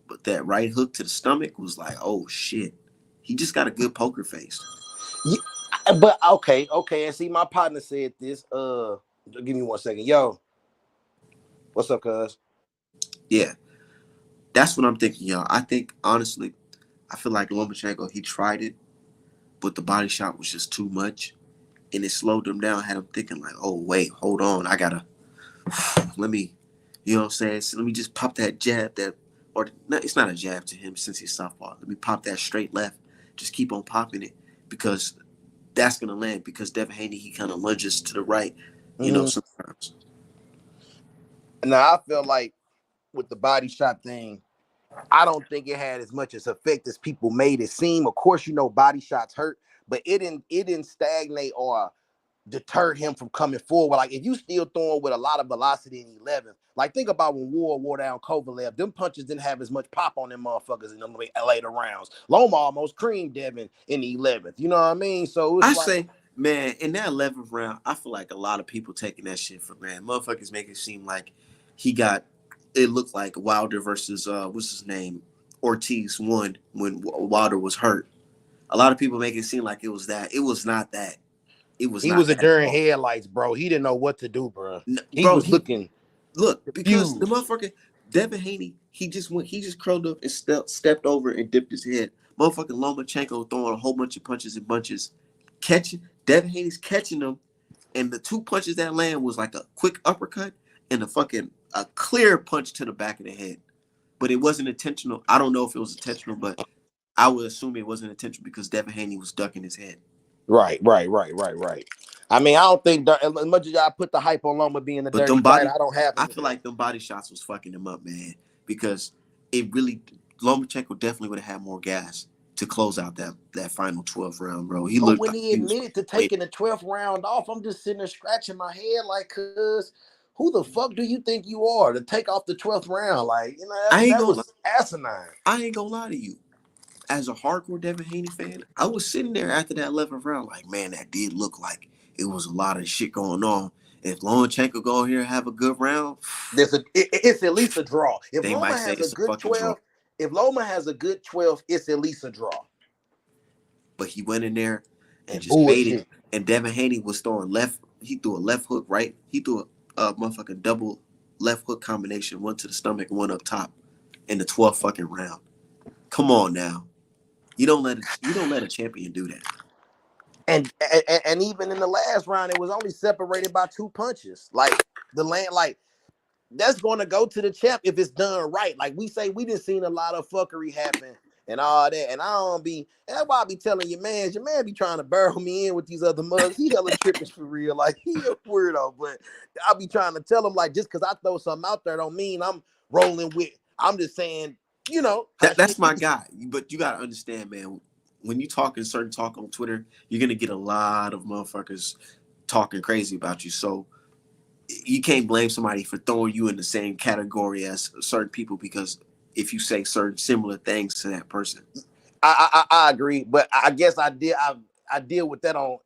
But that right hook to the stomach was like, oh, shit. He just got a good poker face. Yeah, but okay. And see, my partner said this. Give me 1 second. Yo, what's up, cuz? Yeah. That's what I'm thinking, y'all. I think, honestly, I feel like Lomachenko, he tried it, but the body shot was just too much. And it slowed him down, had him thinking like, oh, wait, hold on. I got to, let me, you know what I'm saying? So let me just pop that jab it's not a jab to him since he's southpaw. Let me pop that straight left. Just keep on popping it because that's going to land because Devin Haney, he kind of lunges to the right, you know, sometimes. Now, I feel like with the body shot thing, I don't think it had as much as effect as people made it seem. Of course, you know, body shots hurt, but it didn't stagnate or deter him from coming forward. Like if you still throwing with a lot of velocity in 11th, like think about when Ward wore down Kovalev, them punches didn't have as much pop on them motherfuckers in the later rounds. Loma almost creamed Devin in the 11th. You know what I mean? So say, man, in that 11th round, I feel like a lot of people taking that shit for motherfuckers make it seem like it looked like Wilder versus what's his name, Ortiz won when Wilder was hurt. A lot of people make it seem like it was that. It was not that. He was a during headlights, bro. He didn't know what to do, bro. He was looking. Look, because the motherfucker Devin Haney, he just curled up and stepped over and dipped his head. Motherfucking Lomachenko throwing a whole bunch of punches and bunches, Devin Haney's catching them, and the two punches that land was like a quick uppercut and a clear punch to the back of the head. But it wasn't intentional. I don't know if it was intentional, but I would assume it wasn't intentional because Devin Haney was ducking his head. Right. I mean, I don't think as much as y'all put the hype on Loma being the dirty fighter, I don't have it. I feel like them body shots was fucking him up, man, because it really Lomachenko definitely would have had more gas to close out that final 12th round, bro. He But looked when like he he was admitted to taking the 12th round off, I'm just sitting there scratching my head like, cuz, who the fuck do you think you are to take off the 12th round? Like, that was asinine. I ain't gonna lie to you. As a hardcore Devin Haney fan, I was sitting there after that 11th round like, man, that did look like it was a lot of shit going on. If Lomachenko go here and have a good round, it's at least a draw. If they Loma might say has it's a good fucking draw. 12, if Loma has a good 12, it's at least a draw. But he went in there and just bullshit. made it. And Devin Haney was throwing left. He threw a left hook, right? He threw a motherfucking double left hook combination, one to the stomach and one up top in the 12th fucking round. Come on now. You don't let a champion do that. And even in the last round, it was only separated by 2 punches. Like that's going to go to the champ if it's done right. Like we say, we done seen a lot of fuckery happen and all that. And that's why I be telling your man be trying to barrel me in with these other mugs. He hella tripping for real. Like, he a weirdo. But I be trying to tell him, like, just because I throw something out there don't mean I'm rolling with. I'm just saying, that's my guy. But you got to understand, man, when you talking certain talk on Twitter, you're going to get a lot of motherfuckers talking crazy about you. So you can't blame somebody for throwing you in the same category as certain people, because if you say certain similar things to that person. I agree, but I guess I deal with that on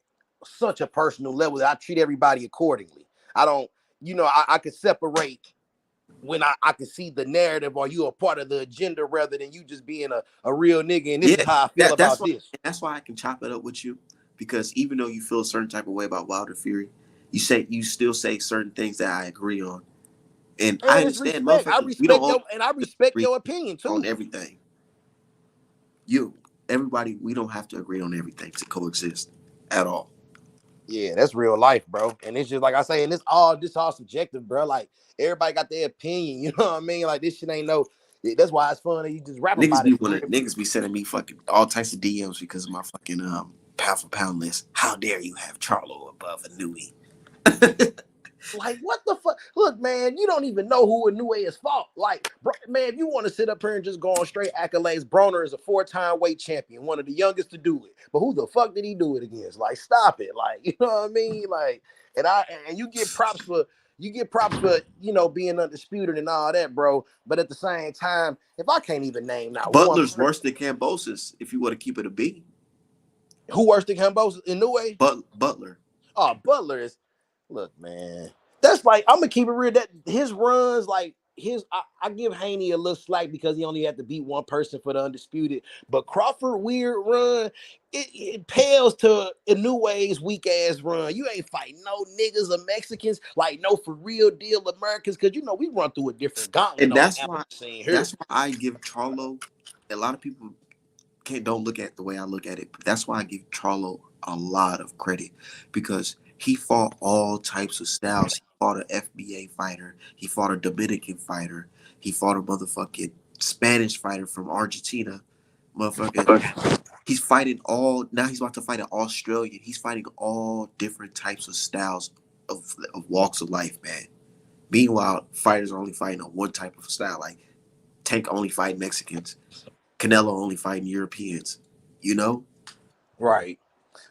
such a personal level that I treat everybody accordingly. I don't, I could separate when I can see the narrative, or you a part of the agenda rather than you just being a real nigga. And this is how I feel about this. That's why I can chop it up with you, because even though you feel a certain type of way about Wilder Fury, you still say certain things that I agree on. And I understand, I respect your opinion too on everything. Everybody, we don't have to agree on everything to coexist at all. Yeah, that's real life, bro. And it's just like I say, and this all subjective, bro. Like, everybody got their opinion, you know what I mean? Like, this shit ain't no. That's why it's fun that you just rap about it. Niggas be sending me fucking all types of DMs because of my fucking pound for pound list. How dare you have Charlo above Inoue? Like, what the fuck? Look, man, you don't even know who Inoue is fought. Like, bro, man, if you want to sit up here and just go on straight accolades, Broner is a 4-time weight champion, one of the youngest to do it. But who the fuck did he do it against? Like, stop it. Like, you know what I mean? Like, and you get props for being undisputed and all that, bro. But at the same time, if I can't even name now, Butler's worse than Kambosos, if you want to keep it a B. Who worse than Kambosos? Inoue? Butler. Oh, Butler is. Look, man, that's like, I'm gonna keep it real. That his runs, like I give Haney a little slack because he only had to beat one person for the undisputed. But Crawford weird run, it pales to Inoue's weak ass run. You ain't fighting no niggas or Mexicans, like no for real deal Americans, because we run through a different gauntlet. And that's why I give Charlo. A lot of people don't look at the way I look at it, but that's why I give Charlo a lot of credit, because he fought all types of styles. He fought an FBA fighter. He fought a Dominican fighter. He fought a motherfucking Spanish fighter from Argentina. Motherfucker. He's fighting now he's about to fight an Australian. He's fighting all different types of styles of walks of life, man. Meanwhile, fighters are only fighting on one type of style. Like, Tank only fighting Mexicans. Canelo only fighting Europeans. Right.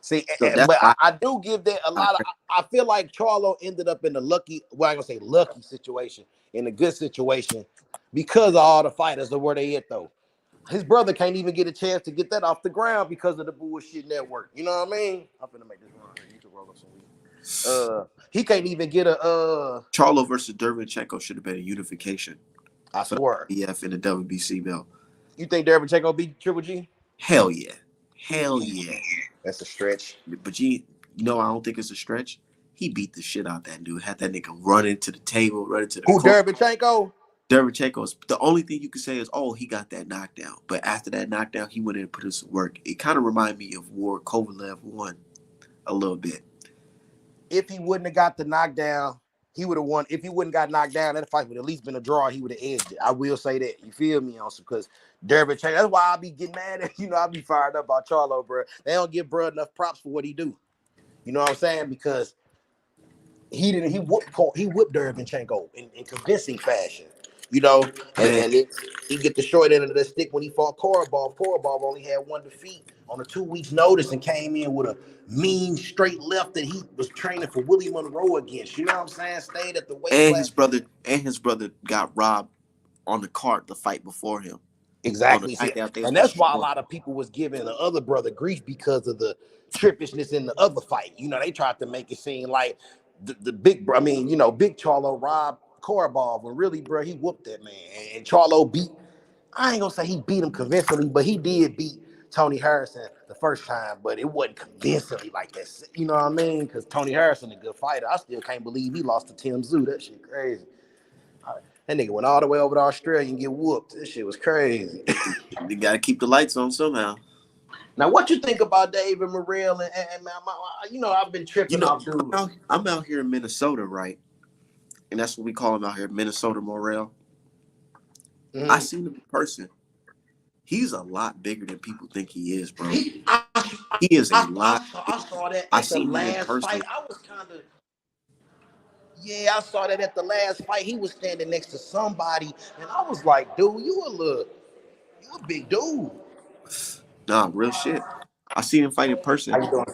See, but I do give that a lot of. I feel like Charlo ended up in the lucky situation, in a good situation, because of all the fighters of where they at though. His brother can't even get a chance to get that off the ground because of the bullshit network. You know what I mean? I'm finna make this run. You can roll up some weed. He can't even get a. Charlo versus Derevyanchenko should have been a unification. I swear. BF in the WBC belt. You think Derevyanchenko beat Triple G? Hell yeah. Hell yeah. That's a stretch. But I don't think it's a stretch. He beat the shit out that dude. Had that nigga run into the table, run into the court. Derevyanchenko? Derevyanchenko, the only thing you can say is, he got that knockdown. But after that knockdown, he went in and put in some work. It kind of reminded me of War Kovalev won a little bit. If he wouldn't have got the knockdown, he would have won. If he wouldn't got knocked down, that fight would have at least been a draw. He would have edged it. I will say that. You feel me? Also, because Derevyanchenko, that's why I be getting mad at, I be fired up about Charlo, bro. They don't give bro enough props for what he do. You know what I'm saying? Because he whooped Derevyanchenko in convincing fashion. you know, Man. and he get the short end of the stick when he fought Korobov. Korobov only had one defeat on a 2 weeks notice and came in with a mean straight left that he was training for Willie Monroe against. You know what I'm saying? Stayed at the weight class. His brother got robbed on the cart the fight before him. Exactly. See, and that's why a lot of people was giving the other brother grief because of the trippishness in the other fight. You know, they tried to make it seem like the big, I mean, you know, Big Charlo robbed Korobov when really, bro, he whooped that man. And Charlo beat, I ain't gonna say he beat him convincingly, but he did beat Tony Harrison the first time, but it wasn't convincingly like that. You know what I mean? Because Tony Harrison a good fighter. I still can't believe he lost to Tim Tszyu. That shit crazy. That nigga went all the way over to Australia and get whooped. This shit was crazy. You got to keep the lights on somehow. Now, what you think about David Morrell and you know, I've been tripping off dude. I'm out here in Minnesota, right? And that's what we call him out here, Minnesota Morrell. I seen him in person. He's a lot bigger than people think he is, bro. He is a lot. I saw that I at the last fight. I was kind of. Yeah, I saw that at the last fight. He was standing next to somebody, and I was like, dude, you a big dude. Nah, real shit. I seen him fight in person. How you doing?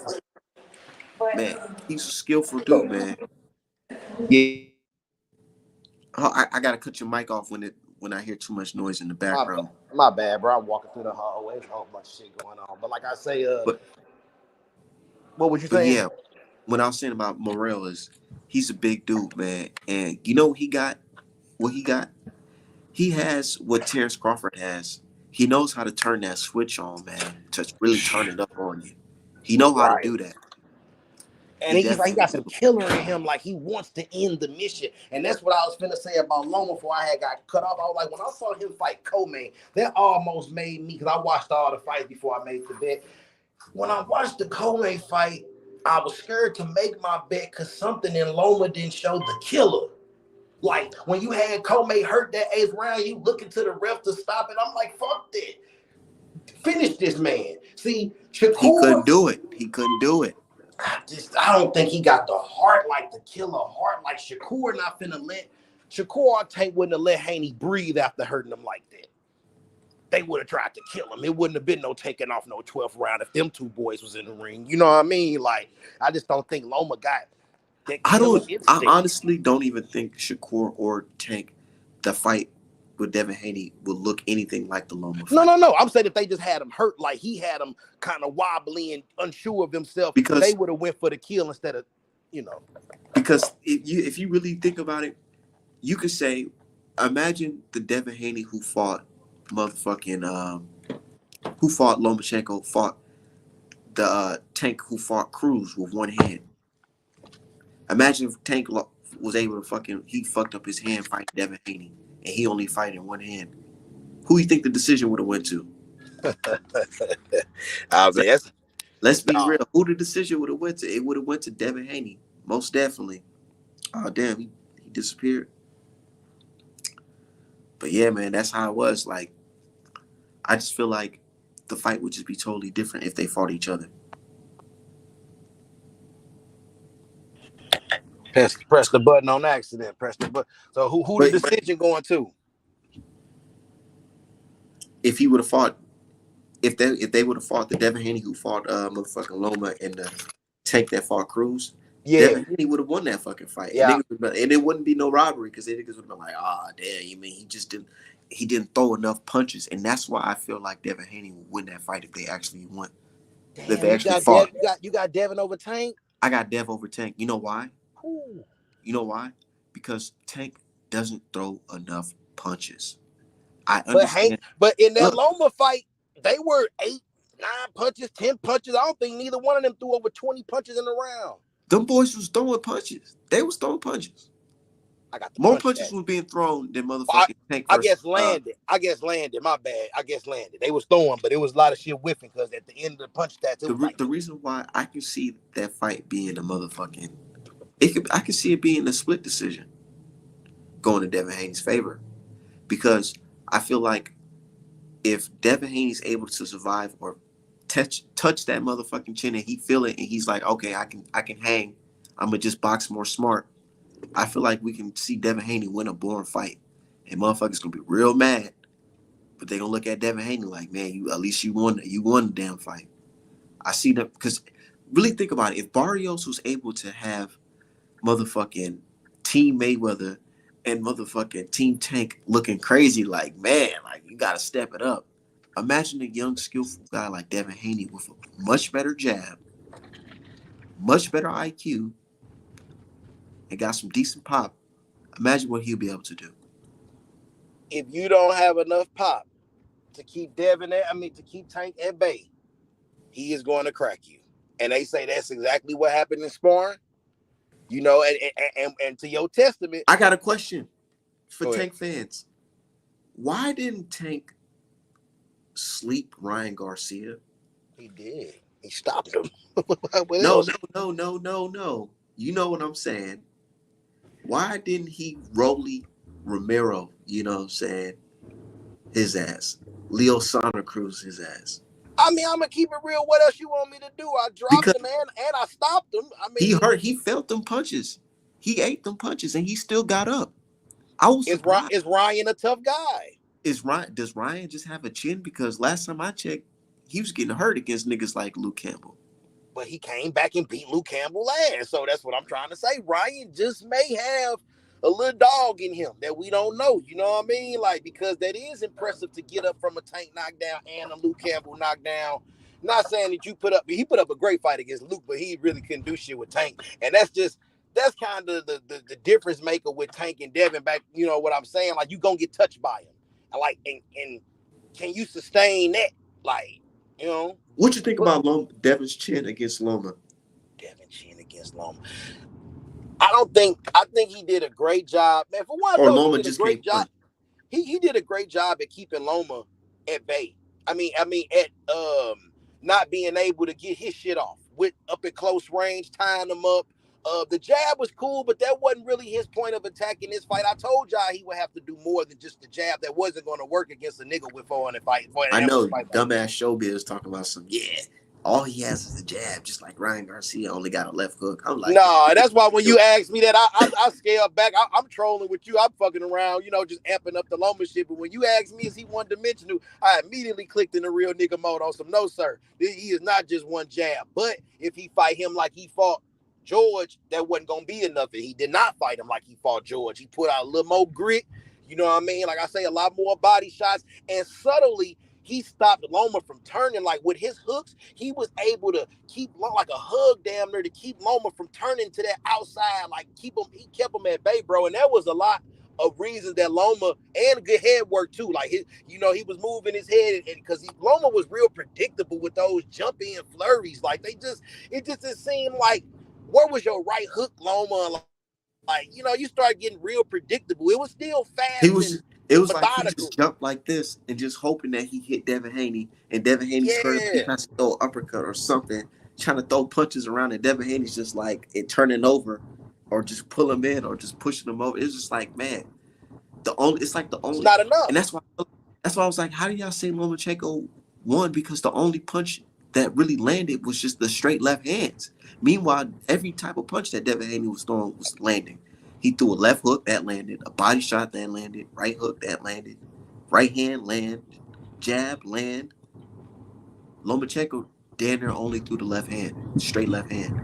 Man, he's a skillful dude, man. Yeah. I gotta cut your mic off when I hear too much noise in the background. My bad, bro. I'm walking through the hallway. There's a whole bunch of shit going on. But like I say, what would you say? Yeah, what I was saying about Morrell is he's a big dude, man. And you know what he got? He has what Terrence Crawford has. He knows how to turn that switch on, man, to really turn it up on you. He knows how to do that. And he got some killer in him, like he wants to end the mission. And that's what I was finna say about Loma before I had got cut off. I was like, when I saw him fight Comey, that almost made me, because I watched all the fights before I made the bet. When I watched the Comey fight, I was scared to make my bet because something in Loma didn't show the killer. Like when you had Comey hurt that 8th round, you looking to the ref to stop it. I'm like, fuck that. Finish this man. See, Shakur, he couldn't do it. I don't think he got the heart like the killer heart like Shakur. Not finna let Shakur Tank wouldn't have let Haney breathe after hurting him like that. They would have tried to kill him. It wouldn't have been no taking off no 12th round if them two boys was in the ring. You know what I mean? Like, I just don't think Loma got that. I honestly don't even think Shakur or Tank, the fight with Devin Haney, will look anything like the Loma fight. No. I'm saying if they just had him hurt, like he had him kind of wobbly and unsure of himself, because they would have went for the kill instead of, you know. Because if you really think about it, you could say, imagine the Devin Haney who fought Lomachenko, fought the Tank who fought Cruz with one hand. Imagine if Tank was able to he fucked up his hand fighting Devin Haney, and he only fight in one hand. Who you think the decision would have went to? Let's be real. Who the decision would have went to? It would have went to Devin Haney, most definitely. Oh damn, he disappeared. But yeah, man, that's how it was. Like, I just feel like the fight would just be totally different if they fought each other. Press the button on accident. Press the button. So who the decision going to? If he would have fought, if they would have fought the Devin Haney who fought motherfucking Loma and the Tank that fought Cruz, Devin Haney would have won that fucking fight. Yeah. And it wouldn't be no robbery because they niggas would have been like, damn, you mean he didn't throw enough punches, and that's why I feel like Devin Haney would win that fight if they actually won. Damn, if they actually fought. You got Devin over Tank? I got Dev over Tank. You know why? Ooh. You know why? Because Tank doesn't throw enough punches. I understand. But in that Loma fight, they were 8, 9 punches, 10 punches. I don't think neither one of them threw over 20 punches in a round. Them boys was throwing punches. They was throwing punches. More punches was being thrown than motherfucking Tank. I guess landed. My bad. I guess landed. They was throwing, but it was a lot of shit whiffing because at the end of the punch stats, the reason why I can see that fight being a motherfucking, I can see it being a split decision going to Devin Haney's favor, because I feel like if Devin Haney's able to survive or touch that motherfucking chin and he feel it and he's like, okay, I can hang, I'm gonna just box more smart. I feel like we can see Devin Haney win a boring fight and motherfuckers gonna be real mad. But they gonna look at Devin Haney like, man, you at least you won the damn fight. I see that because really think about it. If Barrios was able to have motherfucking Team Mayweather and motherfucking Team Tank looking crazy, like, man, like you gotta step it up. Imagine a young, skillful guy like Devin Haney with a much better jab, much better IQ, and got some decent pop. Imagine what he'll be able to do. If you don't have enough pop to keep to keep Tank at bay, he is going to crack you. And they say that's exactly what happened in sparring. You know, and to your testament. I got a question for Tank fans. Why didn't Tank sleep Ryan Garcia? He did. He stopped him. No. You know what I'm saying. Why didn't he Rolly Romero, you know what I'm saying, his ass? Leo Santa Cruz, his ass. I mean, I'm going to keep it real. What else you want me to do? I dropped him and I stopped him. I mean, he felt them punches. He ate them punches and he still got up. I was surprised. Is Ryan a tough guy? Does Ryan just have a chin? Because last time I checked, he was getting hurt against niggas like Luke Campbell. But he came back and beat Luke Campbell last. So that's what I'm trying to say. Ryan just may have a little dog in him that we don't know. You know what I mean? Like, because that is impressive to get up from a Tank knockdown and a Luke Campbell knockdown. Not saying that he put up a great fight against Luke, but he really couldn't do shit with Tank. And that's kind of the difference maker with Tank and Devin back. You know what I'm saying? Like, you gonna get touched by him. And can you sustain that? Like, you know. What you think about Devin's chin against Loma? Devin chin against Loma. I think he did a great job. Man, for one, Loma just great job. He did a great job at keeping Loma at bay. I mean at not being able to get his shit off with up at close range, tying him up. The jab was cool, but that wasn't really his point of attack in this fight. I told y'all he would have to do more than just the jab. That wasn't going to work against a nigga with 400 fight. I know, dumbass showbiz talking about some, all he has is a jab, just like Ryan Garcia only got a left hook. I'm like, no, that's why when you ask me that, I scale back. I'm trolling with you. I'm fucking around, you know, just amping up the Loma shit. But when you ask me, is he one-dimensional? I immediately clicked in the real nigga mode on some, no, sir. He is not just one jab. But if he fight him like he fought George, that wasn't going to be enough. And he did not fight him like he fought George. He put out a little more grit. You know what I mean? Like I say, a lot more body shots. And subtly, he stopped Loma from turning. Like with his hooks, he was able to keep like a hug damn near to keep Loma from turning to that outside. Like he kept him at bay, bro. And there was a lot of reasons that Loma, and good head work too. Like he was moving his head, and because Loma was real predictable with those jump in flurries. Like it just seemed like, where was your right hook, Loma? Like, you know, you start getting real predictable. It was still fast. It was like he just jumped like this and just hoping that he hit Devin Haney, and Devin Haney's trying to throw an uppercut or something, trying to throw punches around, and Devin Haney's just like it turning over, or just pull him in, or just pushing him over. It's just like, man, it's not enough. And that's why I was like, how do y'all say Lomachenko won? Because the only punch that really landed was just the straight left hands. Meanwhile, every type of punch that Devin Haney was throwing was landing. He threw a left hook that landed, a body shot that landed, right hook that landed, right hand land, jab land. Lomachenko damn near only threw the left hand, straight left hand.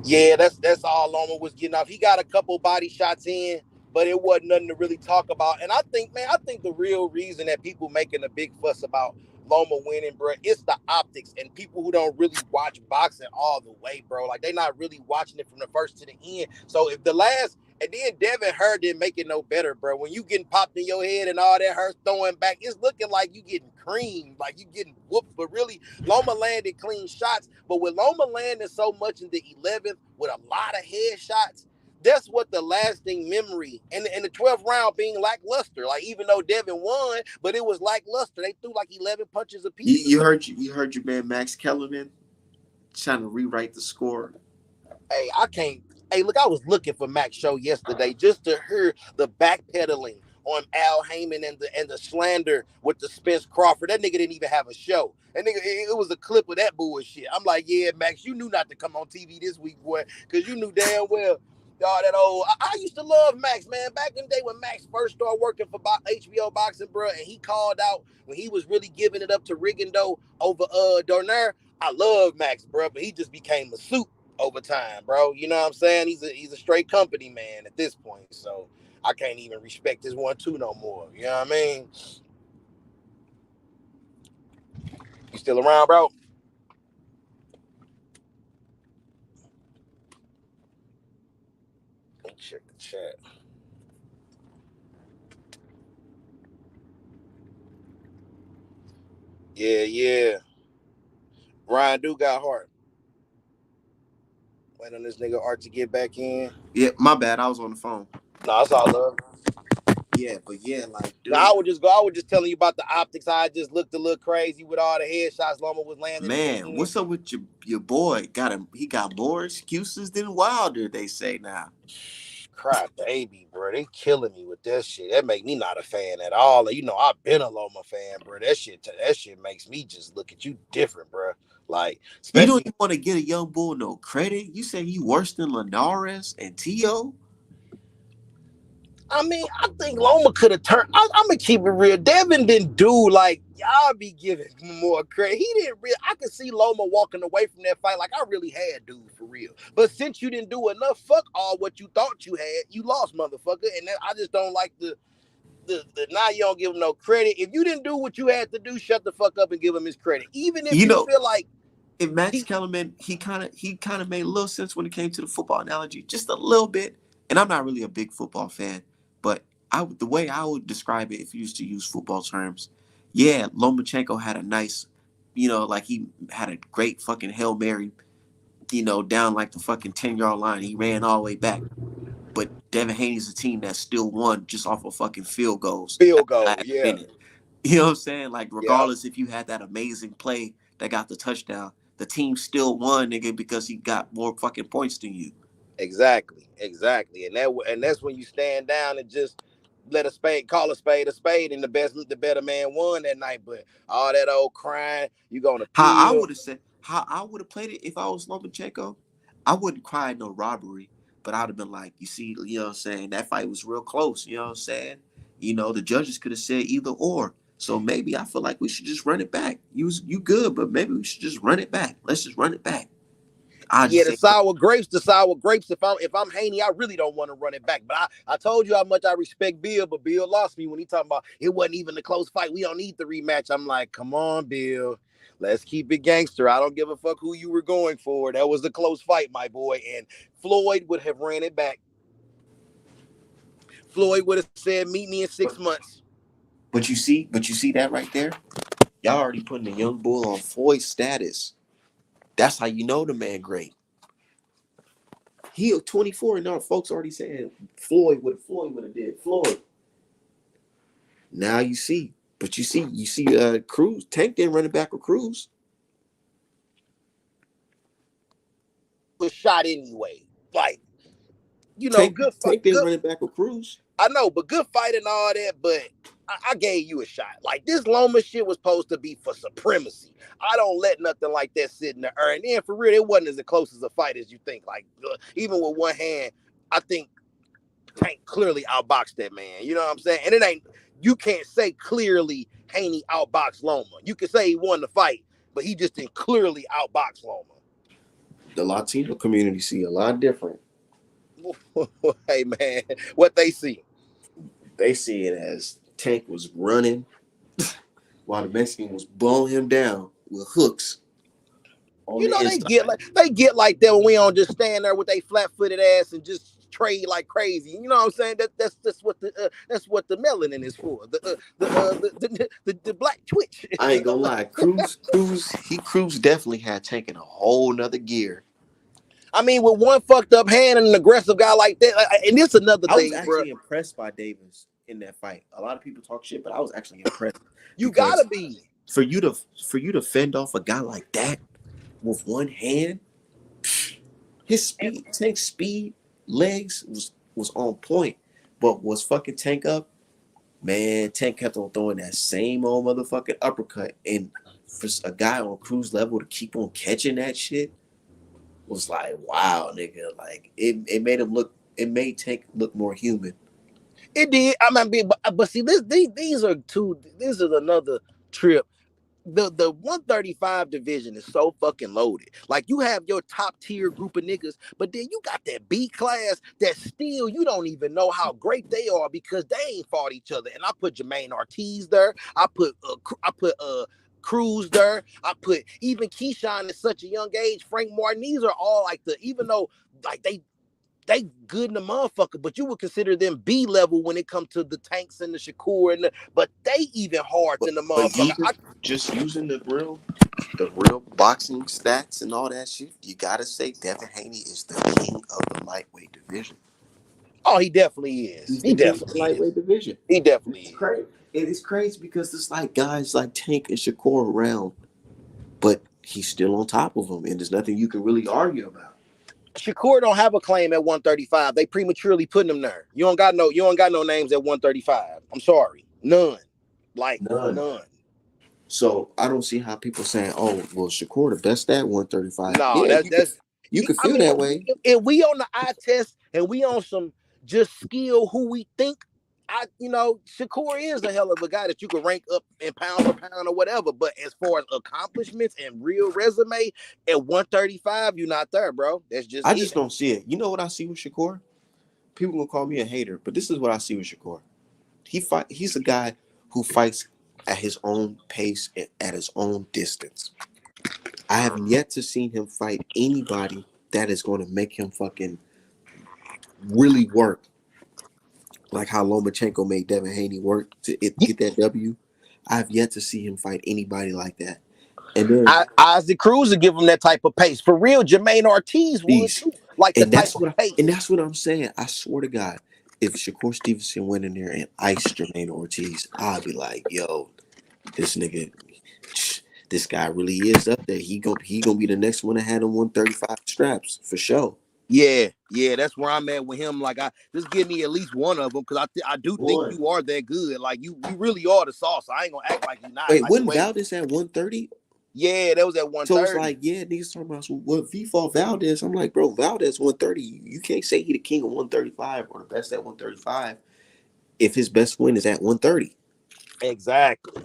Yeah, that's all Loma was getting off. He got a couple body shots in, but it wasn't nothing to really talk about. And I think the real reason that people making a big fuss about Loma winning, bro, it's the optics, and people who don't really watch boxing all the way, bro. Like, they not really watching it from the first to the end. So if and then Devin Hurd didn't make it no better, bro. When you getting popped in your head and all that Hurd throwing back, it's looking like you getting creamed, like you getting whooped. But really, Loma landed clean shots. But with Loma landing so much in the 11th with a lot of headshots, that's what the lasting memory, and the 12th round being lackluster. Like, even though Devin won, but it was lackluster. They threw like 11 punches apiece. You heard your man Max Kellerman trying to rewrite the score. Hey, Hey, look, I was looking for Mac's show yesterday just to hear the backpedaling on Al Heyman and the slander with the Spence Crawford. That nigga didn't even have a show. That nigga, it was a clip of that bullshit. I'm like, yeah, Max, you knew not to come on TV this week, boy, because you knew damn well Y'all, that old. I used to love Max, man. Back in the day when Max first started working for HBO Boxing, bro, and he called out when he was really giving it up to Rigondeaux over Dorner. I love Max, bro, but he just became a suit over time, bro. You know what I'm saying? He's a straight company man at this point, so I can't even respect his 1-2 no more. You know what I mean? You still around, bro? Let me check the chat. Yeah. Ryan do got heart. Wait on this nigga Art to get back in. Yeah, my bad. I was on the phone. No, that's all love. Yeah, but yeah, like, dude. Now, I was just telling you about the optics. How I just looked a little crazy with all the headshots Loma was landing. Man, what's up with your boy? He got more excuses than Wilder, they say now. Cry baby, bro. They killing me with that shit. That make me not a fan at all. You know, I've been a Loma fan, bro. That shit makes me just look at you different, bro. Like, you don't even want to get a young bull no credit. You say he worse than Linares and Tio. I mean, I think Loma could have turned. I'm gonna keep it real. Devin didn't do like y'all be giving more credit. He didn't really. I could see Loma walking away from that fight like I really had dude for real. But since you didn't do enough, fuck all what you thought you had. You lost, motherfucker. And I just don't like the now you don't give him no credit. If you didn't do what you had to do, shut the fuck up and give him his credit. Even if you feel like. If Max Kellerman, he kind of made a little sense when it came to the football analogy, just a little bit. And I'm not really a big football fan, but the way I would describe it, if you used to use football terms, yeah, Lomachenko had a nice, like he had a great fucking Hail Mary, down like the fucking 10-yard line. He ran all the way back. But Devin Haney's a team that still won just off of fucking field goals. Yeah. Minute. You know what I'm saying? Like, regardless if you had that amazing play that got the touchdown, the team still won, nigga, because he got more fucking points than you. Exactly. And that's when you stand down and just call a spade, and the better man won that night. But all that old crying, you gonna how I would have played it if I was Lomachenko, I wouldn't cry no robbery, but I'd have been like, you see, you know what I'm saying? That fight was real close, you know what I'm saying? The judges could have said either or. So maybe I feel like we should just run it back. You good, but maybe we should just run it back. Let's just run it back. The sour grapes. If I'm Haney, I really don't want to run it back. But I told you how much I respect Bill, but Bill lost me when he talking about it wasn't even a close fight. We don't need the rematch. I'm like, come on, Bill. Let's keep it gangster. I don't give a fuck who you were going for. That was a close fight, my boy. And Floyd would have ran it back. Floyd would have said, meet me in 6 months. But you see that right there? Y'all already putting the young bull on Floyd status. That's how you know the man great. He 24 and now folks already saying Floyd would have did Floyd. Now you see. But you see Cruz. Tank didn't run it back with Cruz. Was shot anyway. Like, Tank didn't run it back with Cruz. I know, but good fight and all that, but I gave you a shot. Like, this Loma shit was supposed to be for supremacy. I don't let nothing like that sit in the air. And then, for real, it wasn't as close as a fight as you think. Like, even with one hand, I think Tank clearly outboxed that man. You know what I'm saying? And you can't say clearly Haney outboxed Loma. You can say he won the fight, but he just didn't clearly outbox Loma. The Latino community see a lot different. Hey, man, what they see? They see it as Tank was running while the Mexican was blowing him down with hooks. They get like that when we don't just stand there with a flat-footed ass and just trade like crazy. You know what I'm saying? That's what the melanin is for. The black twitch. I ain't gonna lie, Cruz definitely had Tank in a whole nother gear. I mean, with one fucked up hand and an aggressive guy like that, and it's another thing, I was actually impressed by Davis in that fight. A lot of people talk shit, but I was actually impressed. You gotta be. For you to fend off a guy like that with one hand, his Tank's speed, legs was on point. But was fucking Tank up? Man, Tank kept on throwing that same old motherfucking uppercut. And for a guy on Cruz level to keep on catching that shit was like, wow, nigga. Like, it made him look it made Tank look more human. It did. I mean, but see, these are two. This is another trip. The 135 division is so fucking loaded. Like, you have your top tier group of niggas, but then you got that B class that still you don't even know how great they are because they ain't fought each other. And I put Jermaine Ortiz there. I put Cruz there. I put even Keyshawn at such a young age. Frank Martin. These are all like even though like they good in the motherfucker, but you would consider them B level when it comes to the Tanks and the Shakur but they even hard than the motherfucker. Just using the real boxing stats and all that shit, you gotta say Devin Haney is the king of the lightweight division. Oh, he definitely is. He definitely lightweight division. He definitely is. Crazy. It is crazy because it's like guys like Tank and Shakur around, but he's still on top of them, and there's nothing you can really argue about. Shakur don't have a claim at 135. They prematurely putting him there. You don't got no names at 135. I'm sorry. None. Like none. So I don't see how people saying, "Oh, well, Shakur the best at 135." No, yeah, you can feel that way. If we on the eye test and we on some just skill who we think, Shakur is a hell of a guy that you can rank up in pound for pound or whatever. But as far as accomplishments and real resume at 135, you're not there, bro. That's just I just don't see it. You know what I see with Shakur? People gonna call me a hater, but this is what I see with Shakur. He's a guy who fights at his own pace and at his own distance. I have yet to see him fight anybody that is going to make him fucking really work. Like how Lomachenko made Devin Haney work to get that W. I have yet to see him fight anybody like that. And then Isaac Cruz would give him that type of pace. For real, Jermaine Ortiz would too. Like the type of pace. And that's what I'm saying. I swear to God, if Shakur Stevenson went in there and iced Jermaine Ortiz, I'd be like, yo, this guy really is up there. He gonna be the next one that had him 135 straps for sure. Yeah, that's where I'm at with him. Like, just give me at least one of them because I do think you are that good. Like, you really are the sauce. I ain't gonna act like you're not. Wait, like, wasn't Valdez at 130? Yeah, that was at 130. So it's like, yeah, niggas talking about what if he fought Valdez. I'm like, bro, Valdez 130. You can't say he the king of 135 or the best at 135 if his best win is at 130. Exactly.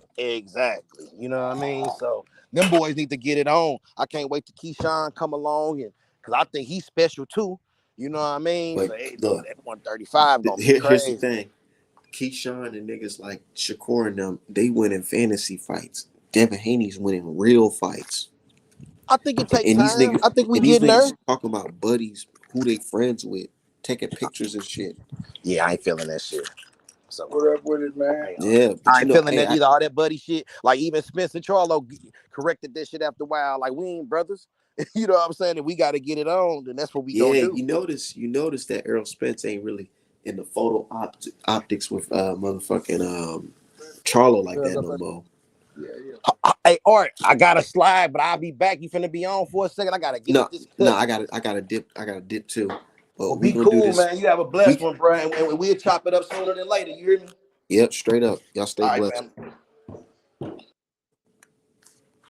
You know what I mean? So them boys need to get it on. I can't wait to Keyshawn come along because I think he's special too. You know what I mean? But so look, at 135 gonna be crazy. Here's the thing. Keyshawn and niggas like Shakur and them, they win in fantasy fights. Devin Haney's winning real fights. I think it takes time. I think we getting there. Talking about buddies, who they friends with, taking pictures and shit. Yeah, I ain't feeling that shit. So what up with it, man? Yeah, I ain't feeling that either. All that buddy shit. Like even Spence and Charlo corrected that shit after a while. Like, we ain't brothers. You know what I'm saying? And we got to get it on. And that's what we gonna do. You notice that Errol Spence ain't really in the photo optics with motherfucking Charlo like that no more. Yeah. Hey, Art, I gotta slide, but I'll be back. You finna be on for a second? I gotta get this. No, I gotta dip too. Well, be cool, man. You have a blessed one, bro, and we'll chop it up sooner than later. You hear me? Yep, straight up. Y'all stay blessed. Fam.